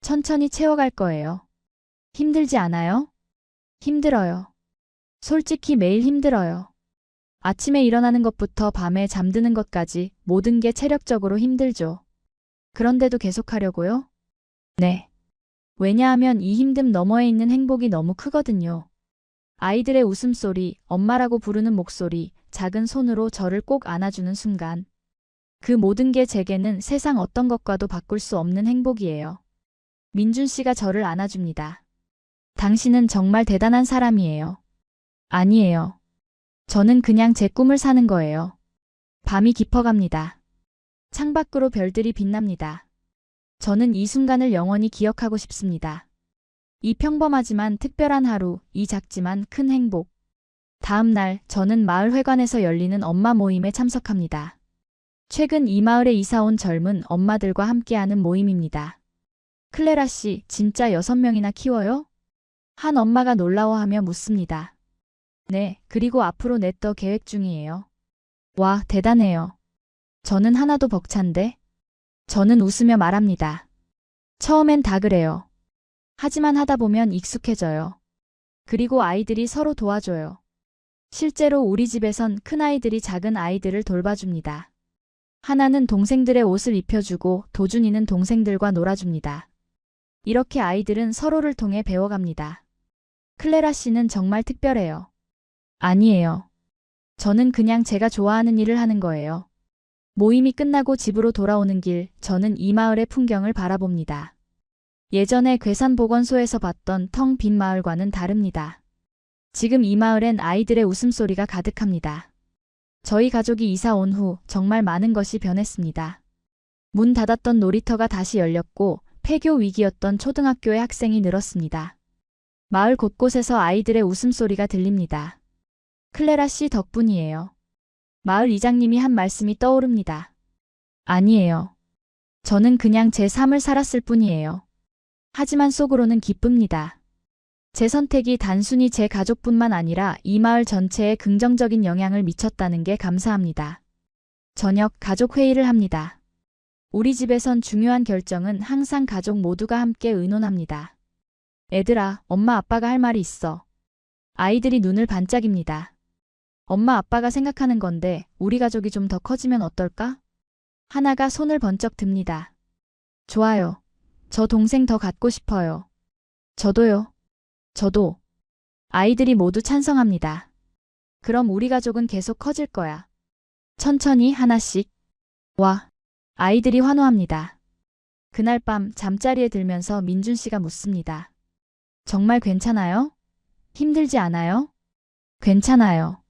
천천히 채워갈 거예요. 힘들지 않아요? 힘들어요. 솔직히 매일 힘들어요. 아침에 일어나는 것부터 밤에 잠드는 것까지 모든 게 체력적으로 힘들죠. 그런데도 계속하려고요? 네. 왜냐하면 이 힘듦 너머에 있는 행복이 너무 크거든요. 아이들의 웃음소리, 엄마라고 부르는 목소리, 작은 손으로 저를 꼭 안아주는 순간. 그 모든 게 제게는 세상 어떤 것과도 바꿀 수 없는 행복이에요. 민준 씨가 저를 안아줍니다. 당신은 정말 대단한 사람이에요. 아니에요. 저는 그냥 제 꿈을 사는 거예요. 밤이 깊어갑니다. 창밖으로 별들이 빛납니다. 저는 이 순간을 영원히 기억하고 싶습니다. 이 평범하지만 특별한 하루, 이 작지만 큰 행복. 다음 날 저는 마을 회관에서 열리는 엄마 모임에 참석합니다. 최근 이 마을에 이사 온 젊은 엄마들과 함께하는 모임입니다. 클레라 씨, 진짜 6명이나 키워요? 한 엄마가 놀라워하며 묻습니다. 네, 그리고 앞으로 넷 더 계획 중이에요. 와, 대단해요. 저는 하나도 벅찬데? 저는 웃으며 말합니다. 처음엔 다 그래요. 하지만 하다 보면 익숙해져요. 그리고 아이들이 서로 도와줘요. 실제로 우리 집에선 큰아이들이 작은 아이들을 돌봐줍니다. 하나는 동생들의 옷을 입혀주고 도준이는 동생들과 놀아줍니다. 이렇게 아이들은 서로를 통해 배워갑니다. 클레라 씨는 정말 특별해요. 아니에요. 저는 그냥 제가 좋아하는 일을 하는 거예요. 모임이 끝나고 집으로 돌아오는 길, 저는 이 마을의 풍경을 바라봅니다. 예전에 괴산보건소에서 봤던 텅 빈 마을과는 다릅니다. 지금 이 마을엔 아이들의 웃음소리가 가득합니다. 저희 가족이 이사 온 후 정말 많은 것이 변했습니다. 문 닫았던 놀이터가 다시 열렸고 폐교 위기였던 초등학교의 학생이 늘었습니다. 마을 곳곳에서 아이들의 웃음소리가 들립니다. 클레라 씨 덕분이에요. 마을 이장님이 한 말씀이 떠오릅니다. 아니에요. 저는 그냥 제 삶을 살았을 뿐이에요. 하지만 속으로는 기쁩니다. 제 선택이 단순히 제 가족뿐만 아니라 이 마을 전체에 긍정적인 영향을 미쳤다는 게 감사합니다. 저녁 가족 회의를 합니다. 우리 집에선 중요한 결정은 항상 가족 모두가 함께 의논합니다. 애들아, 엄마 아빠가 할 말이 있어. 아이들이 눈을 반짝입니다. 엄마 아빠가 생각하는 건데 우리 가족이 좀 더 커지면 어떨까? 하나가 손을 번쩍 듭니다. 좋아요. 저 동생 더 갖고 싶어요. 저도요. 저도. 아이들이 모두 찬성합니다. 그럼 우리 가족은 계속 커질 거야. 천천히 하나씩. 와. 아이들이 환호합니다. 그날 밤 잠자리에 들면서 민준 씨가 묻습니다. 정말 괜찮아요? 힘들지 않아요? 괜찮아요.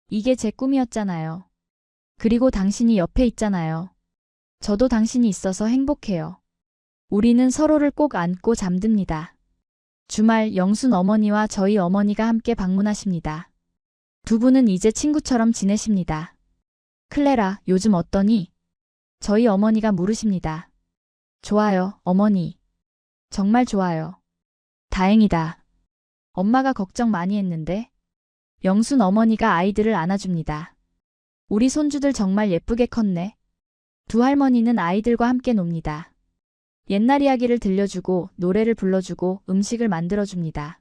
이게 제 꿈이었잖아요. 그리고 당신이 옆에 있잖아요. 저도 당신이 있어서 행복해요. 우리는 서로를 꼭 안고 잠듭니다. 주말 영순 어머니와 저희 어머니가 함께 방문하십니다. 두 분은 이제 친구처럼 지내십니다. 클레라, 요즘 어떠니? 저희 어머니가 물으십니다. 좋아요, 어머니. 정말 좋아요. 다행이다. 엄마가 걱정 많이 했는데. 영순 어머니가 아이들을 안아줍니다. 우리 손주들 정말 예쁘게 컸네. 두 할머니는 아이들과 함께 놉니다. 옛날 이야기를 들려주고 노래를 불러주고 음식을 만들어줍니다.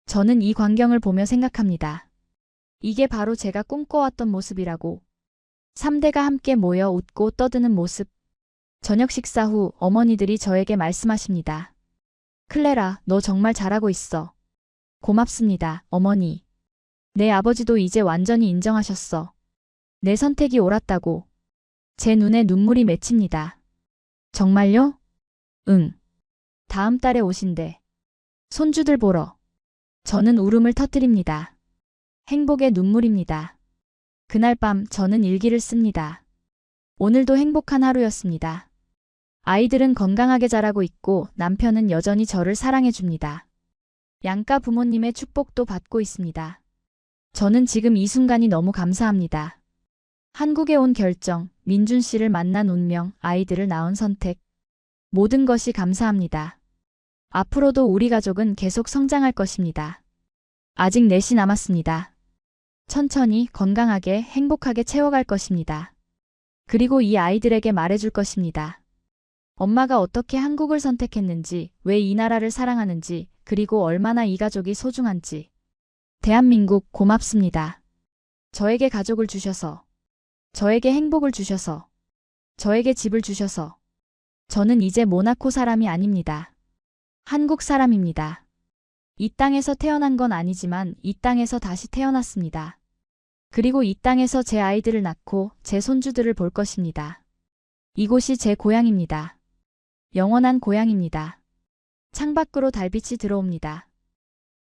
저는 이 광경을 보며 생각합니다. 이게 바로 제가 꿈꿔왔던 모습이라고. 3대가 함께 모여 웃고 떠드는 모습. 저녁 식사 후 어머니들이 저에게 말씀하십니다. 클레라, 너 정말 잘하고 있어. 고맙습니다, 어머니. 내 아버지도 이제 완전히 인정하셨어. 내 선택이 옳았다고. 제 눈에 눈물이 맺힙니다. 정말요? 응. 다음 달에 오신대. 손주들 보러. 저는 울음을 터뜨립니다. 행복의 눈물입니다. 그날 밤 저는 일기를 씁니다. 오늘도 행복한 하루였습니다. 아이들은 건강하게 자라고 있고 남편은 여전히 저를 사랑해줍니다. 양가 부모님의 축복도 받고 있습니다. 저는 지금 이 순간이 너무 감사합니다. 한국에 온 결정, 민준 씨를 만난 운명, 아이들을 낳은 선택. 모든 것이 감사합니다. 앞으로도 우리 가족은 계속 성장할 것입니다. 아직 넷이 남았습니다. 천천히 건강하게 행복하게 채워갈 것입니다. 그리고 이 아이들에게 말해줄 것입니다. 엄마가 어떻게 한국을 선택했는지, 왜 이 나라를 사랑하는지, 그리고 얼마나 이 가족이 소중한지. 대한민국 고맙습니다. 저에게 가족을 주셔서, 저에게 행복을 주셔서, 저에게 집을 주셔서. 저는 이제 모나코 사람이 아닙니다. 한국 사람입니다. 이 땅에서 태어난 건 아니지만 이 땅에서 다시 태어났습니다. 그리고 이 땅에서 제 아이들을 낳고 제 손주들을 볼 것입니다. 이곳이 제 고향입니다. 영원한 고향입니다. 창밖으로 달빛이 들어옵니다.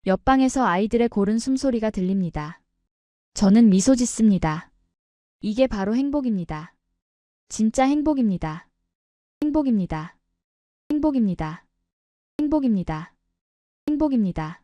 옆방에서 아이들의 고른 숨소리가 들립니다. 저는 미소 짓습니다. 이게 바로 행복입니다. 진짜 행복입니다. 행복입니다. 행복입니다. 행복입니다. 행복입니다.